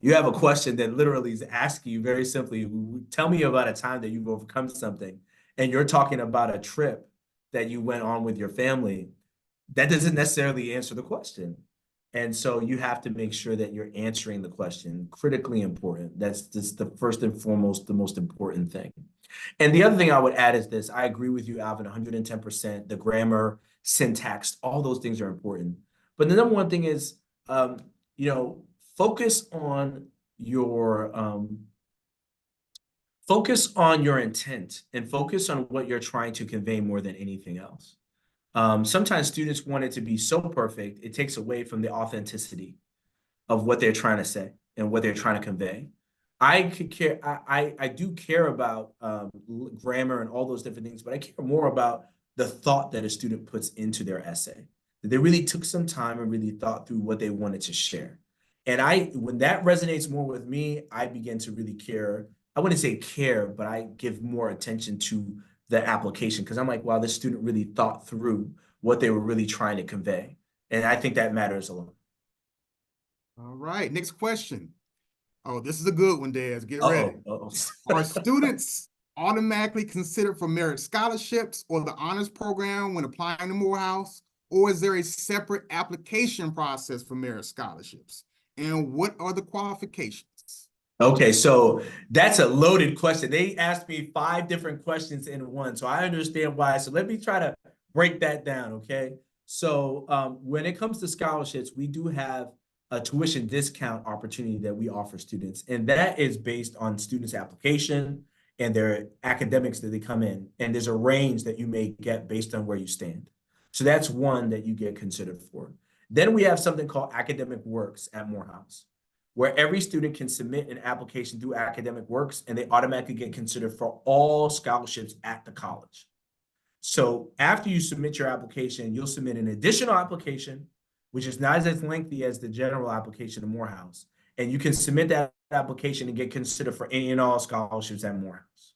You have a question that literally is asking you very simply, tell me about a time that you've overcome something, and you're talking about a trip that you went on with your family. That doesn't necessarily answer the question. And so you have to make sure that you're answering the question. Critically important. That's just the first and foremost, the most important thing. And the other thing I would add is this. I agree with you, Alvin, 110%. The grammar, syntax, all those things are important. But the number one thing is, focus on your intent and focus on what you're trying to convey more than anything else. Sometimes students want it to be so perfect, it takes away from the authenticity of what they're trying to say and what they're trying to convey. I do care about grammar and all those different things, but I care more about the thought that a student puts into their essay. That they really took some time and really thought through what they wanted to share. And when that resonates more with me, I begin to really care. I wouldn't say care, but I give more attention to the application because I'm like, wow, this student really thought through what they were really trying to convey. And I think that matters a lot. All right, next question. Oh, this is a good one, Des. Get ready. Are students automatically considered for merit scholarships or the honors program when applying to Morehouse? Or is there a separate application process for merit scholarships? And what are the qualifications? Okay, so that's a loaded question. They asked me 5 different questions in one, so I understand why. So let me try to break that down, okay? So when it comes to scholarships, we do have a tuition discount opportunity that we offer students, and that is based on students' application and their academics that they come in, and there's a range that you may get based on where you stand. So that's one that you get considered for. Then we have something called Academic Works at Morehouse, where every student can submit an application through Academic Works, and they automatically get considered for all scholarships at the college. So after you submit your application, you'll submit an additional application, which is not as lengthy as the general application to Morehouse. And you can submit that application and get considered for any and all scholarships at Morehouse.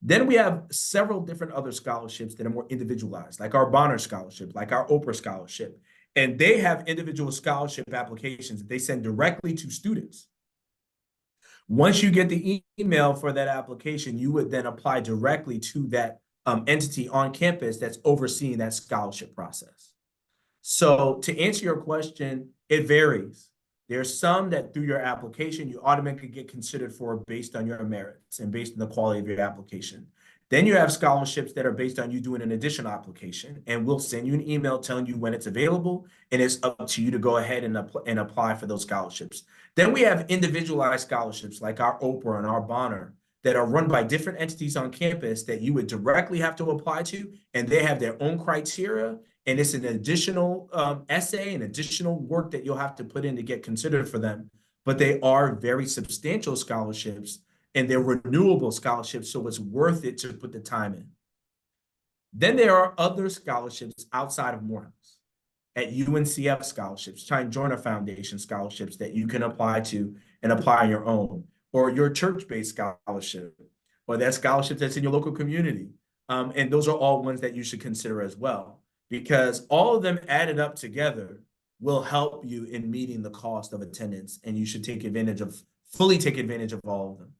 Then we have several different other scholarships that are more individualized, like our Bonner Scholarship, like our Oprah Scholarship. And they have individual scholarship applications that they send directly to students. Once you get the email for that application, you would then apply directly to that entity on campus that's overseeing that scholarship process. So to answer your question, it varies. There's some that through your application, you automatically get considered for based on your merits and based on the quality of your application. Then you have scholarships that are based on you doing an additional application, and we'll send you an email telling you when it's available, and it's up to you to go ahead and apply for those scholarships. Then we have individualized scholarships like our Oprah and our Bonner that are run by different entities on campus that you would directly have to apply to, and they have their own criteria, and it's an additional essay and additional work that you'll have to put in to get considered for them. But they are very substantial scholarships, and they're renewable scholarships, so it's worth it to put the time in. Then there are other scholarships outside of Morehouse. At UNCF scholarships, Time Joiner Foundation scholarships that you can apply to and apply on your own, or your church-based scholarship, or that scholarship that's in your local community. And those are all ones that you should consider as well, because all of them added up together will help you in meeting the cost of attendance, and you should fully take advantage of all of them.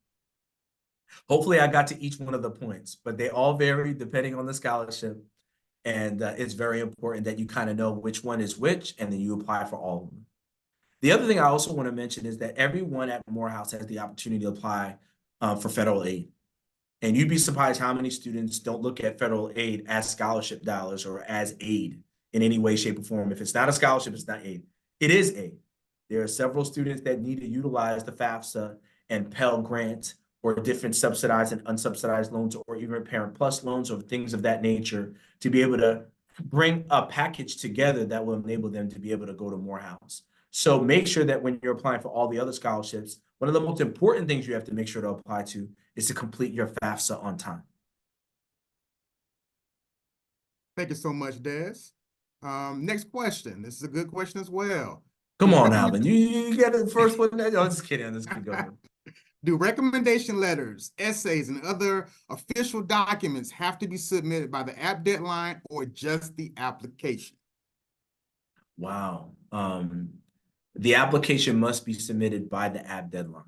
Hopefully I got to each one of the points, but they all vary depending on the scholarship. And it's very important that you kind of know which one is which, and then you apply for all of them. The other thing I also want to mention is that everyone at Morehouse has the opportunity to apply for federal aid. And you'd be surprised how many students don't look at federal aid as scholarship dollars or as aid in any way, shape, or form. If it's not a scholarship, it's not aid. It is aid. There are several students that need to utilize the FAFSA and Pell Grant or different subsidized and unsubsidized loans, or even Parent Plus loans or things of that nature, to be able to bring a package together that will enable them to be able to go to Morehouse. So make sure that when you're applying for all the other scholarships, one of the most important things you have to make sure to apply to is to complete your FAFSA on time. Thank you so much, Des. Next question. This is a good question as well. Come on, Alvin. You get the first one. I'm just kidding. Let's keep going. Do recommendation letters, essays, and other official documents have to be submitted by the app deadline or just the application? Wow. The application must be submitted by the app deadline.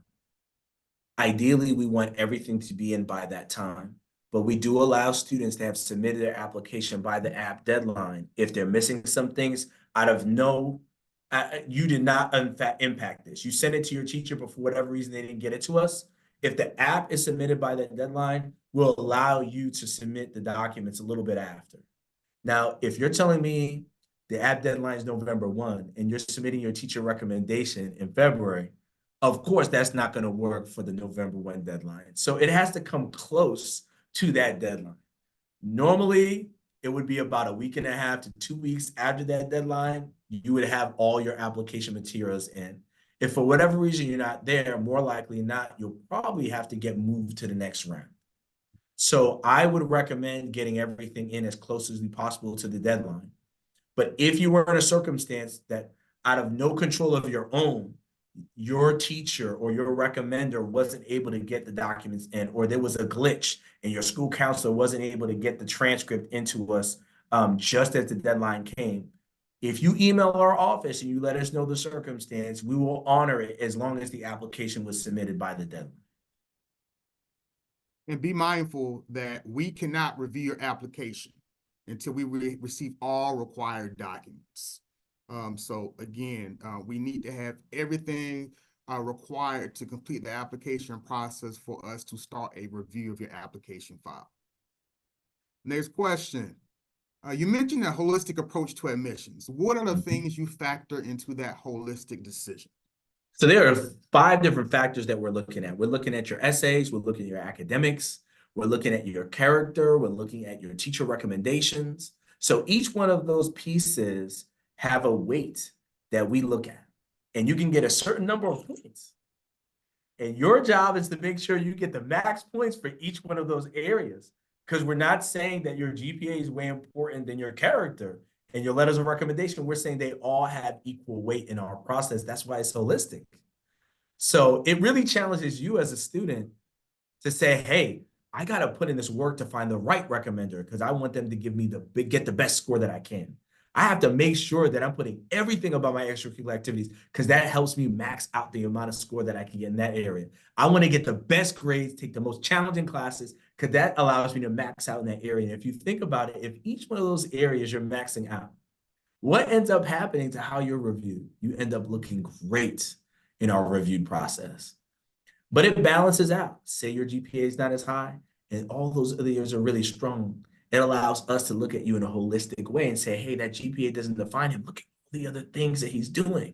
Ideally, we want everything to be in by that time, but we do allow students to have submitted their application by the app deadline if they're missing some things out of you did not impact this. You sent it to your teacher, but for whatever reason, they didn't get it to us. If the app is submitted by that deadline, we'll allow you to submit the documents a little bit after. Now, if you're telling me the app deadline is November 1 and you're submitting your teacher recommendation in February, of course, that's not going to work for the November 1 deadline. So it has to come close to that deadline. Normally, it would be about a week and a half to 2 weeks after that deadline, you would have all your application materials in. If for whatever reason you're not there, more likely not, you'll probably have to get moved to the next round. So I would recommend getting everything in as close as possible to the deadline. But if you were in a circumstance that out of no control of your own, your teacher or your recommender wasn't able to get the documents in, or there was a glitch and your school counselor wasn't able to get the transcript into us just as the deadline came, if you email our office and you let us know the circumstance, we will honor it as long as the application was submitted by the deadline. And be mindful that we cannot review your application until we receive all required documents. So again, we need to have everything required to complete the application process for us to start a review of your application file. Next question. You mentioned a holistic approach to admissions. What are the things you factor into that holistic decision? So there are 5 different factors that we're looking at. We're looking at your essays, we're looking at your academics, we're looking at your character, we're looking at your teacher recommendations. So each one of those pieces have a weight that we look at, and you can get a certain number of points. And your job is to make sure you get the max points for each one of those areas, because we're not saying that your GPA is way important than your character and your letters of recommendation. We're saying they all have equal weight in our process. That's why it's holistic. So it really challenges you as a student to say, hey, I got to put in this work to find the right recommender because I want them to give me get the best score that I can. I have to make sure that I'm putting everything about my extracurricular activities because that helps me max out the amount of score that I can get in that area. I want to get the best grades, take the most challenging classes, because that allows me to max out in that area. And if you think about it, if each one of those areas you're maxing out, what ends up happening to how you're reviewed? You end up looking great in our reviewed process. But it balances out. Say your GPA is not as high and all those other years are really strong. It allows us to look at you in a holistic way and say, hey, that GPA doesn't define him. Look at all the other things that he's doing.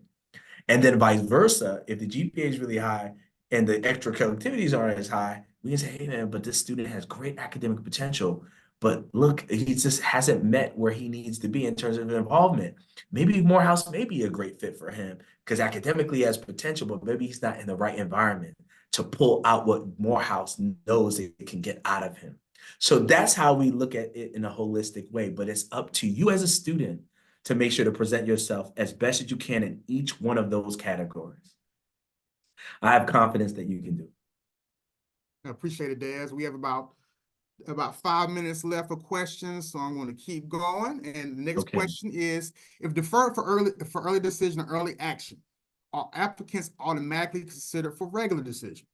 And then vice versa, if the GPA is really high and the extracurricular activities aren't as high, we can say, hey, man, but this student has great academic potential. But look, he just hasn't met where he needs to be in terms of involvement. Maybe Morehouse may be a great fit for him because academically he has potential, but maybe he's not in the right environment to pull out what Morehouse knows it can get out of him. So that's how we look at it in a holistic way, but it's up to you as a student to make sure to present yourself as best as you can in each one of those categories. I have confidence that you can do it. I appreciate it, Des. We have about 5 minutes left for questions, so I'm going to keep going. And the next question is, if deferred for early decision or early action, are applicants automatically considered for regular decision?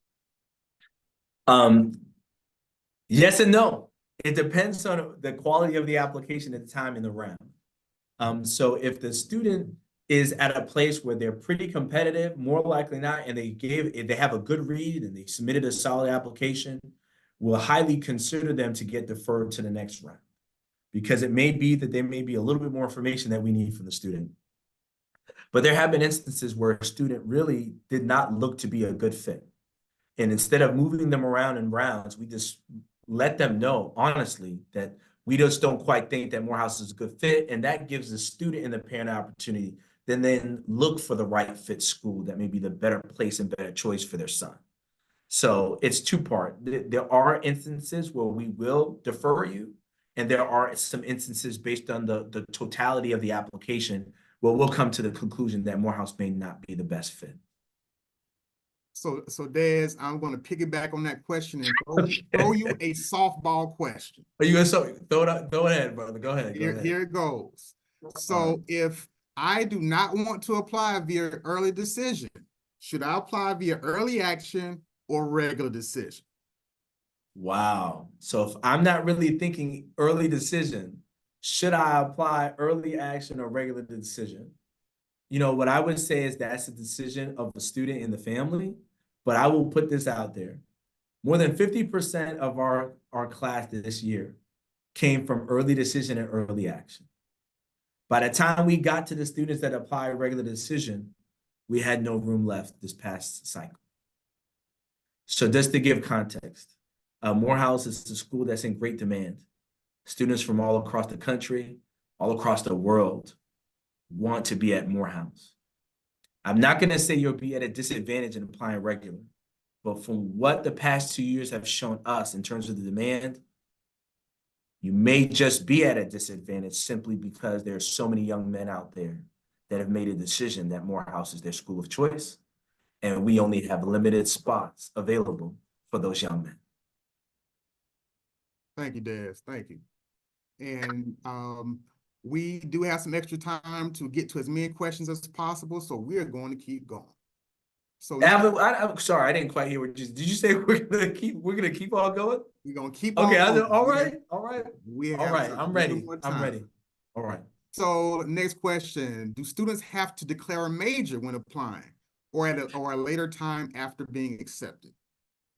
Yes and no. It depends on the quality of the application at the time in the round. So if the student is at a place where they're pretty competitive, more likely not, and they have a good read and they submitted a solid application, we'll highly consider them to get deferred to the next round, because it may be that there may be a little bit more information that we need from the student. But there have been instances where a student really did not look to be a good fit. And instead of moving them around in rounds, we just let them know honestly that we just don't quite think that Morehouse is a good fit. And that gives the student and the parent an opportunity then look for the right fit school that may be the better place and better choice for their son. So it's two-part. There are instances where we will defer you, and there are some instances based on the totality of the application where we'll come to the conclusion that Morehouse may not be the best fit. So Des, I'm going to piggyback on that question and throw you a softball question. Are you gonna throw it ahead, brother? Go ahead. Here it goes. So if I do not want to apply via early decision, should I apply via early action or regular decision? Wow. So if I'm not really thinking early decision, should I apply early action or regular decision? You know, what I would say is that's a decision of the student and the family, but I will put this out there. More than 50% of our class this year came from early decision and early action. By the time we got to the students that apply regular decision, we had no room left this past cycle. So just to give context, Morehouse is a school that's in great demand. Students from all across the country, all across the world want to be at Morehouse. I'm not going to say you'll be at a disadvantage in applying regular, but from what the past 2 years have shown us in terms of the demand, you may just be at a disadvantage simply because there are so many young men out there that have made a decision that Morehouse is their school of choice, and we only have limited spots available for those young men. Thank you, Des. Thank you. And we do have some extra time to get to as many questions as possible, so we're going to keep going. So I'm sorry, I didn't quite hear what you did. You say we're gonna keep on going? we're gonna keep Okay, on going. all right. All right, I'm ready. All right. So next question, do students have to declare a major when applying or at a later time after being accepted?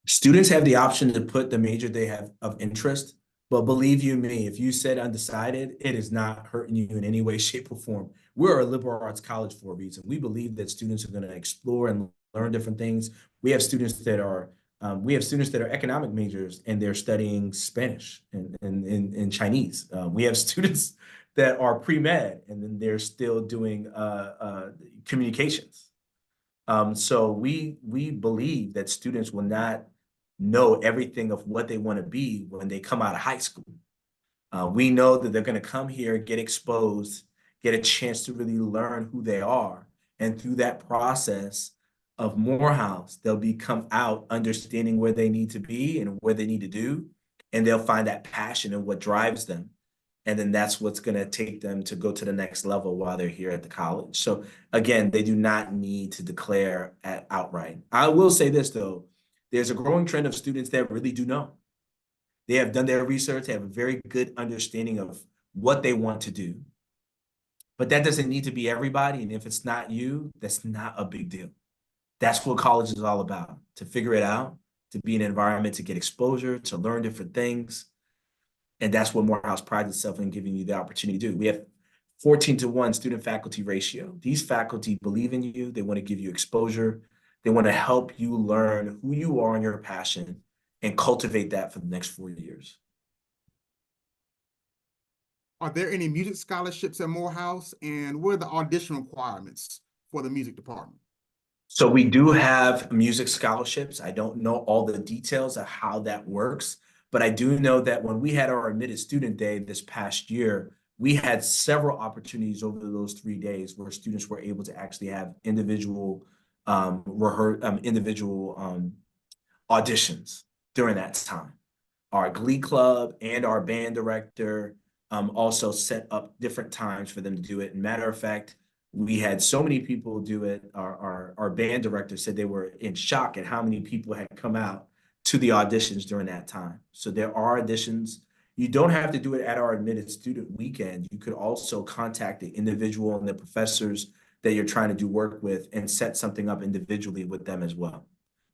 Students have the option to put the major they have of interest, but believe you me, if you said undecided, it is not hurting you in any way, shape, or form. We're a liberal arts college for a reason. We believe that students are going to explore and learn different things. We have students that are economic majors and they're studying Spanish and Chinese. We have students that are pre-med and then they're still doing communications. So we believe that students will not know everything of what they want to be when they come out of high school. We know that they're going to come here, get exposed, get a chance to really learn who they are. And through that process of Morehouse, they'll come out understanding where they need to be and where they need to do. And they'll find that passion and what drives them. And then that's what's going to take them to go to the next level while they're here at the college. So again, they do not need to declare outright. I will say this, though. There's a growing trend of students that really do know. They have done their research, they have a very good understanding of what they want to do. But that doesn't need to be everybody. And if it's not you, that's not a big deal. That's what college is all about, to figure it out, to be in an environment, to get exposure, to learn different things. And that's what Morehouse prides itself in giving you the opportunity to do. We have 14-to-1 student-faculty ratio. These faculty believe in you. They want to give you exposure. They want to help you learn who you are and your passion and cultivate that for the next 4 years. Are there any music scholarships at Morehouse, and what are the audition requirements for the music department? So we do have music scholarships. I don't know all the details of how that works, but I do know that when we had our admitted student day this past year, we had several opportunities over those 3 days where students were able to actually have individual auditions during that time. Our Glee Club and our band director also set up different times for them to do it. And matter of fact, we had so many people do it. Our band director said they were in shock at how many people had come out to the auditions during that time. So there are auditions. You don't have to do it at our admitted student weekend. You could also contact the individual and the professors that you're trying to do work with and set something up individually with them as well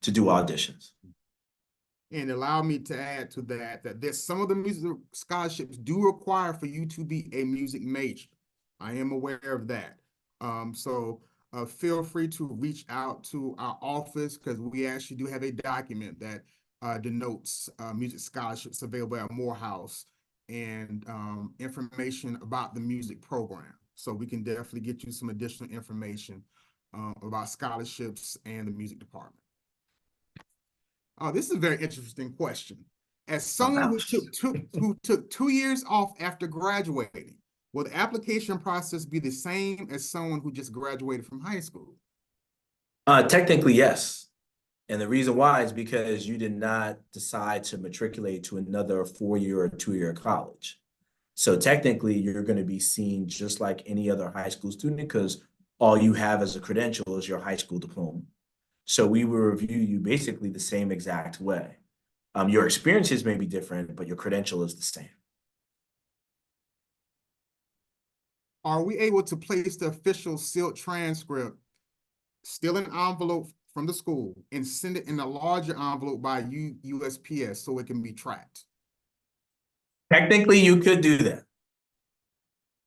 to do auditions. And allow me to add to that there's some of the music scholarships do require for you to be a music major. I am aware of that. So feel free to reach out to our office because we actually do have a document that denotes music scholarships available at Morehouse and information about the music program. So we can definitely get you some additional information about scholarships and the music department. This is a very interesting question. As someone who took 2 years off after graduating, will the application process be the same as someone who just graduated from high school? Technically, yes. And the reason why is because you did not decide to matriculate to another 4-year or 2-year college. So technically, you're going to be seen just like any other high school student because all you have as a credential is your high school diploma. So we will review you basically the same exact way. Your experiences may be different, but your credential is the same. Are we able to place the official sealed transcript still in an envelope from the school and send it in a larger envelope by USPS so it can be tracked? Technically, you could do that.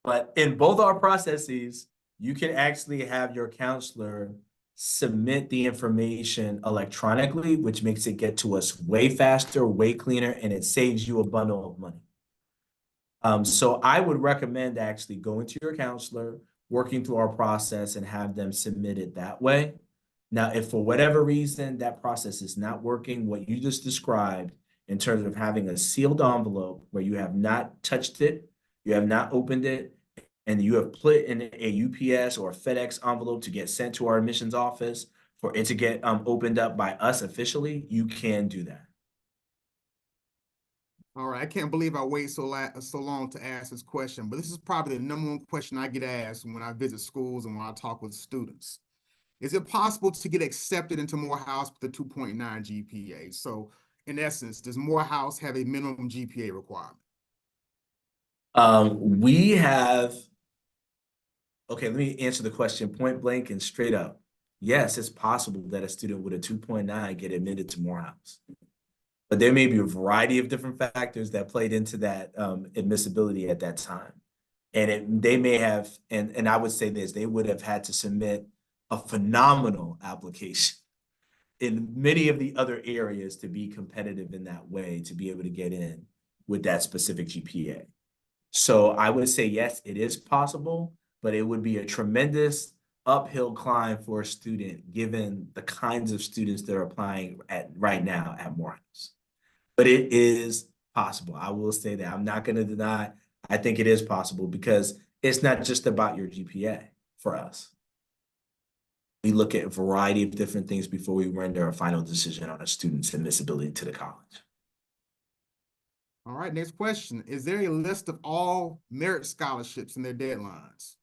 But in both our processes, you can actually have your counselor submit the information electronically, which makes it get to us way faster, way cleaner, and it saves you a bundle of money. So I would recommend actually going to your counselor, working through our process and have them submit it that way. Now, if for whatever reason that process is not working, what you just described in terms of having a sealed envelope where you have not touched it, you have not opened it, and you have put it in a UPS or a FedEx envelope to get sent to our admissions office for it to get opened up by us officially, you can do that. All right, I can't believe I waited so long to ask this question, but this is probably the #1 question I get asked when I visit schools and when I talk with students. Is it possible to get accepted into Morehouse with a 2.9 GPA? So in essence, does Morehouse have a minimum GPA requirement? We have, okay, let me answer the question point blank and straight up. Yes, it's possible that a student with a 2.9 get admitted to Morehouse. But there may be a variety of different factors that played into that admissibility at that time. And they may have, and I would say this, they would have had to submit a phenomenal application in many of the other areas to be competitive in that way, to be able to get in with that specific GPA. So I would say, yes, it is possible, but it would be a tremendous uphill climb for a student, given the kinds of students that are applying right now at Morehouse. But it is possible. I will say that. I'm not going to deny. I think it is possible because it's not just about your GPA for us. We look at a variety of different things before we render a final decision on a student's admissibility to the college. All right, next question. Is there a list of all merit scholarships and their deadlines?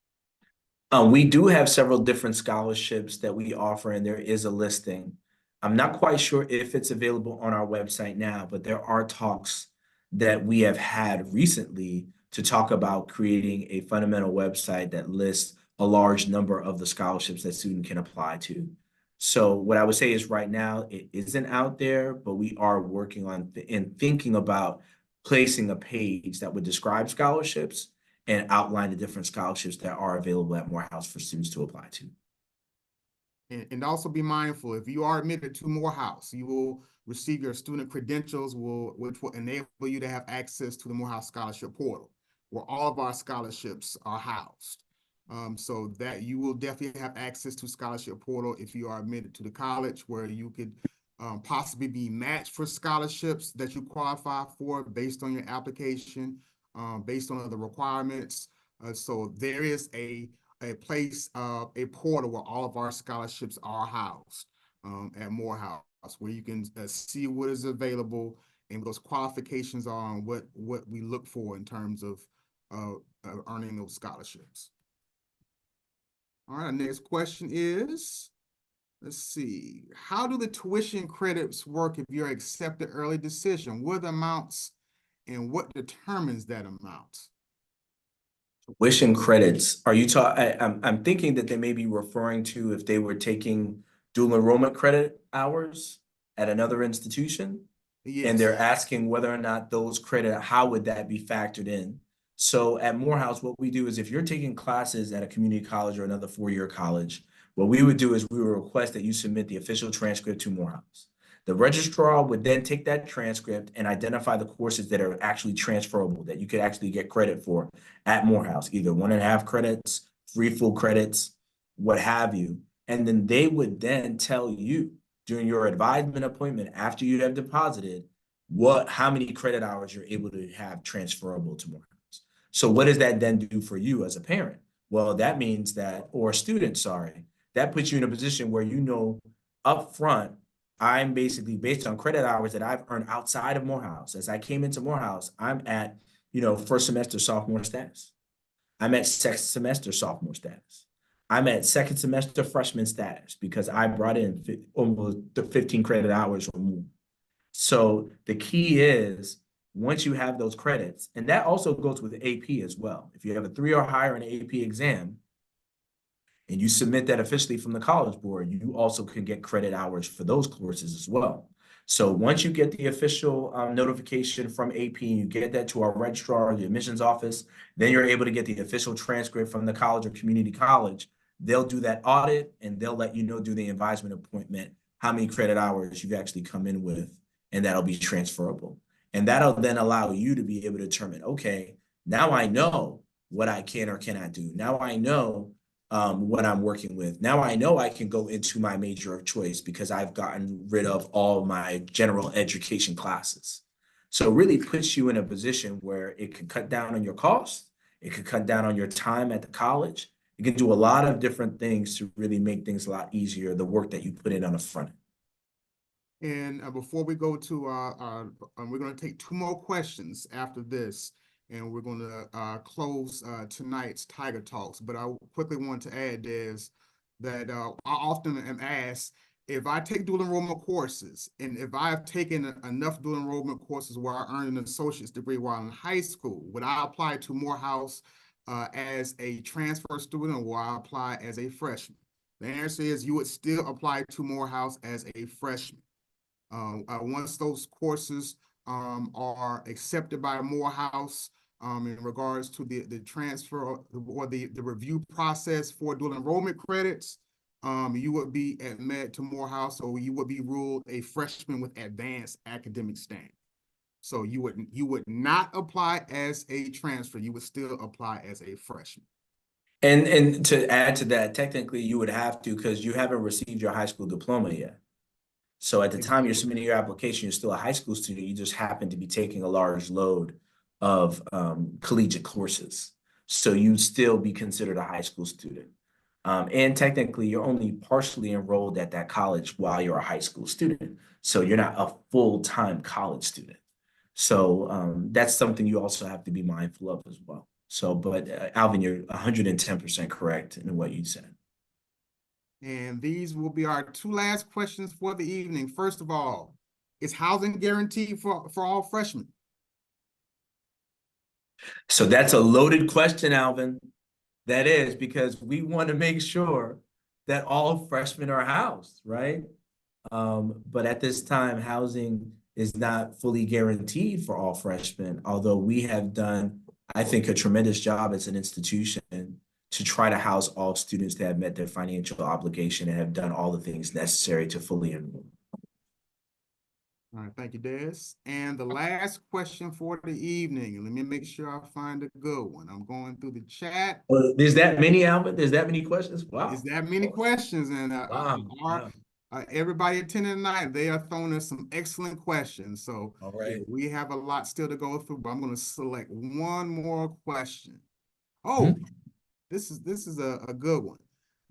We do have several different scholarships that we offer, and there is a listing. I'm not quite sure if it's available on our website now, but there are talks that we have had recently to talk about creating a fundamental website that lists a large number of the scholarships that student can apply to. So what I would say is right now it isn't out there, but we are working on and thinking about placing a page that would describe scholarships and outline the different scholarships that are available at Morehouse for students to apply to. And also be mindful, if you are admitted to Morehouse, you will receive your student credentials, which will enable you to have access to the Morehouse Scholarship Portal, where all of our scholarships are housed. So that you will definitely have access to Scholarship Portal if you are admitted to the college, where you could possibly be matched for scholarships that you qualify for based on your application, based on the requirements. So there is a place, a portal where all of our scholarships are housed at Morehouse, where you can see what is available and what those qualifications are and what we look for in terms of earning those scholarships. All right, next question is, let's see, how do the tuition credits work if you're accepted early decision? What are the amounts and what determines that amount? Tuition credits, are you talking? I'm thinking that they may be referring to if they were taking dual enrollment credit hours at another institution. Yes. And they're asking whether or not those credit, how would that be factored in? So at Morehouse, what we do is if you're taking classes at a community college or another 4-year college, what we would do is we would request that you submit the official transcript to Morehouse. The registrar would then take that transcript and identify the courses that are actually transferable, that you could actually get credit for at Morehouse, either 1.5 credits, 3 full credits, what have you. And then they would then tell you during your advisement appointment after you have deposited how many credit hours you're able to have transferable to Morehouse. So what does that then do for you as a parent? Well, that means that, or a student, sorry, that puts you in a position where you know up front, I'm basically based on credit hours that I've earned outside of Morehouse. As I came into Morehouse, I'm at, first semester sophomore status. I'm at second semester sophomore status. I'm at second semester freshman status because I brought in almost 15 credit hours or more. So the key is once you have those credits, and that also goes with AP as well. If you have a 3 or higher in an AP exam and you submit that officially from the College Board, you also can get credit hours for those courses as well. So once you get the official notification from AP and you get that to our registrar or the admissions office, then you're able to get the official transcript from the college or community college. They'll do that audit and they'll let you know, do the advisement appointment, how many credit hours you've actually come in with, and that'll be transferable. And that'll then allow you to be able to determine, okay, now I know what I can or cannot do. Now I know what I'm working with. Now I know I can go into my major of choice because I've gotten rid of all my general education classes. So it really puts you in a position where it can cut down on your costs. It can cut down on your time at the college. You can do a lot of different things to really make things a lot easier, the work that you put in on the front end. And before we go to we're going to take 2 more questions after this, and we're going to close tonight's Tiger Talks. But I quickly want to add is that I often am asked if I take dual enrollment courses, and if I've taken enough dual enrollment courses where I earned an associate's degree while in high school, would I apply to Morehouse as a transfer student, or will I apply as a freshman? The answer is you would still apply to Morehouse as a freshman. Once those courses are accepted by Morehouse in regards to the transfer or the review process for dual enrollment credits, you would be admitted to Morehouse, or you would be ruled a freshman with advanced academic standing. So you would not apply as a transfer. You would still apply as a freshman. And to add to that, technically you would have to, because you haven't received your high school diploma yet. So at the time you're submitting your application, you're still a high school student. You just happen to be taking a large load of collegiate courses. So you'd still be considered a high school student. And technically you're only partially enrolled at that college while you're a high school student. So you're not a full-time college student. So that's something you also have to be mindful of as well. So, but Alvin, you're 110% correct in what you said. And these will be our 2 last questions for the evening. First of all, is housing guaranteed for all freshmen? So that's a loaded question, Alvin. That is, because we want to make sure that all freshmen are housed, right? But at this time, housing is not fully guaranteed for all freshmen, although we have done, I think, a tremendous job as an institution to try to house all students that have met their financial obligation and have done all the things necessary to fully enroll. All right, thank you, Des. And the last question for the evening, let me make sure I find a good one. I'm going through the chat. Well, there's that many, Alvin? There's that many questions? Wow. Is that many questions? And Wow. everybody attending tonight, they are throwing us some excellent questions. So All right. we have a lot still to go through, but I'm going to select one more question. Oh, this is a good one.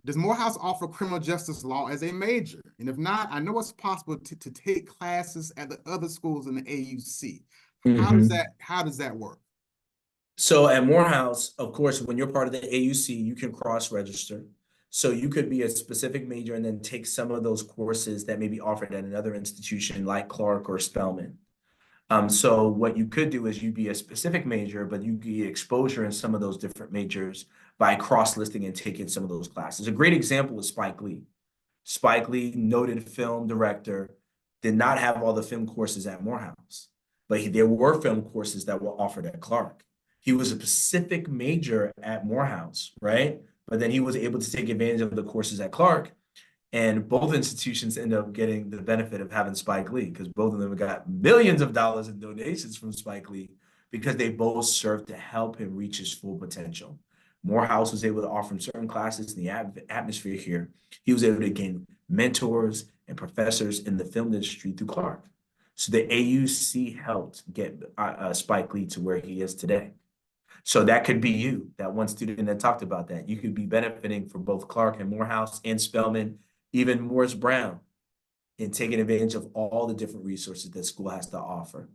Does Morehouse offer criminal justice law as a major? And if not, I know it's possible to take classes at the other schools in the AUC. How does that work? So at Morehouse, of course, when you're part of the AUC, you can cross-register. So you could be a specific major and then take some of those courses that may be offered at another institution like Clark or Spelman. So what you could do is you'd be a specific major, but you get exposure in some of those different majors by cross-listing and taking some of those classes. A great example is Spike Lee. Spike Lee, noted film director, did not have all the film courses at Morehouse, but there were film courses that were offered at Clark. He was a Pacific major at Morehouse, right? but then he was able to take advantage of the courses at Clark. And both institutions end up getting the benefit of having Spike Lee, because both of them got millions of dollars in donations from Spike Lee, because they both served to help him reach his full potential. Morehouse was able to offer him certain classes in the atmosphere here. He was able to gain mentors and professors in the film industry through Clark. So the AUC helped get Spike Lee to where he is today. So that could be you, that one student that talked about that. You could be benefiting from both Clark and Morehouse and Spelman, even Morris Brown, in taking advantage of all the different resources that school has to offer,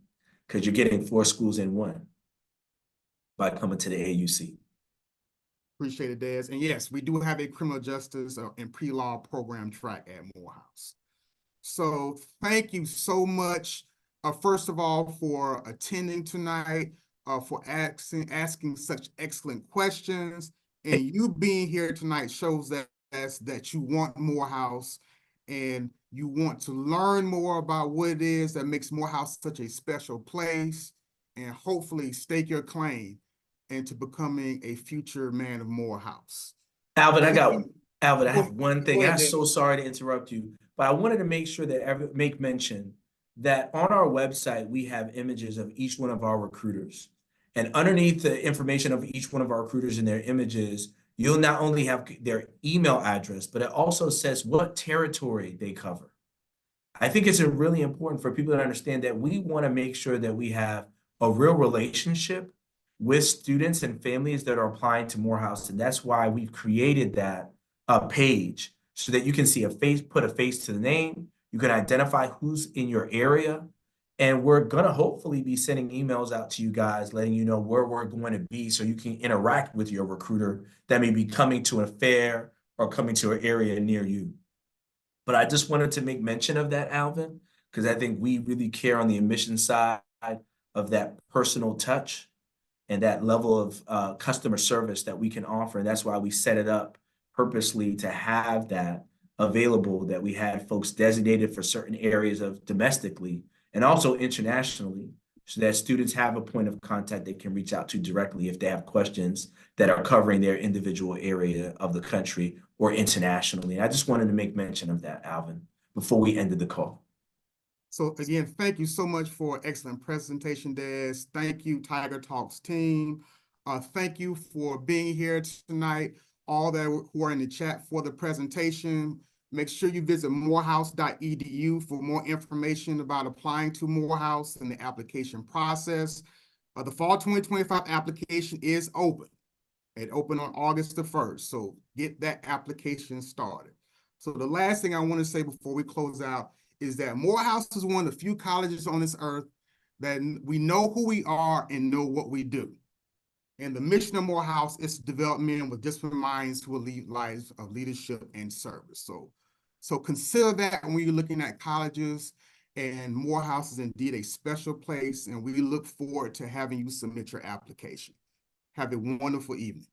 because you're getting 4 schools in one by coming to the AUC. Appreciate it, Des. And yes, we do have a criminal justice and pre-law program track at Morehouse. So thank you so much, first of all, for attending tonight, for asking such excellent questions. And you being here tonight shows that you want Morehouse and you want to learn more about what it is that makes Morehouse such a special place, and hopefully stake your claim into becoming a future man of Morehouse. Alvin, I have one thing. I'm Des. so sorry to interrupt you, but I wanted to make sure that make mention that on our website, we have images of each one of our recruiters. And underneath the information of each one of our recruiters and their images, you'll not only have their email address, but it also says what territory they cover. I think it's really important for people to understand that we want to make sure that we have a real relationship with students and families that are applying to Morehouse. And that's why we've created that page, so that you can see put a face to the name. You can identify who's in your area. And we're going to hopefully be sending emails out to you guys, letting you know where we're going to be, so you can interact with your recruiter that may be coming to a fair or coming to an area near you. But I just wanted to make mention of that, Alvin, because I think we really care on the admission side of that personal touch and that level of customer service that we can offer. And that's why we set it up purposely to have that available, that we had folks designated for certain areas of domestically and also internationally, so that students have a point of contact they can reach out to directly if they have questions that are covering their individual area of the country or internationally. I just wanted to make mention of that, Alvin, before we ended the call. So again, thank you so much for excellent presentation, Des. Thank you, Tiger Talks team. Thank you for being here tonight. All that who are in the chat for the presentation. Make sure you visit morehouse.edu for more information about applying to Morehouse and the application process. The fall 2025 application is open. It opened on August the 1st, so get that application started. So the last thing I want to say before we close out is that Morehouse is one of the few colleges on this earth that we know who we are and know what we do. And the mission of Morehouse is to develop men with disciplined minds who will lead lives of leadership and service. So consider that when you're looking at colleges, and Morehouse is indeed a special place, and we look forward to having you submit your application. Have a wonderful evening.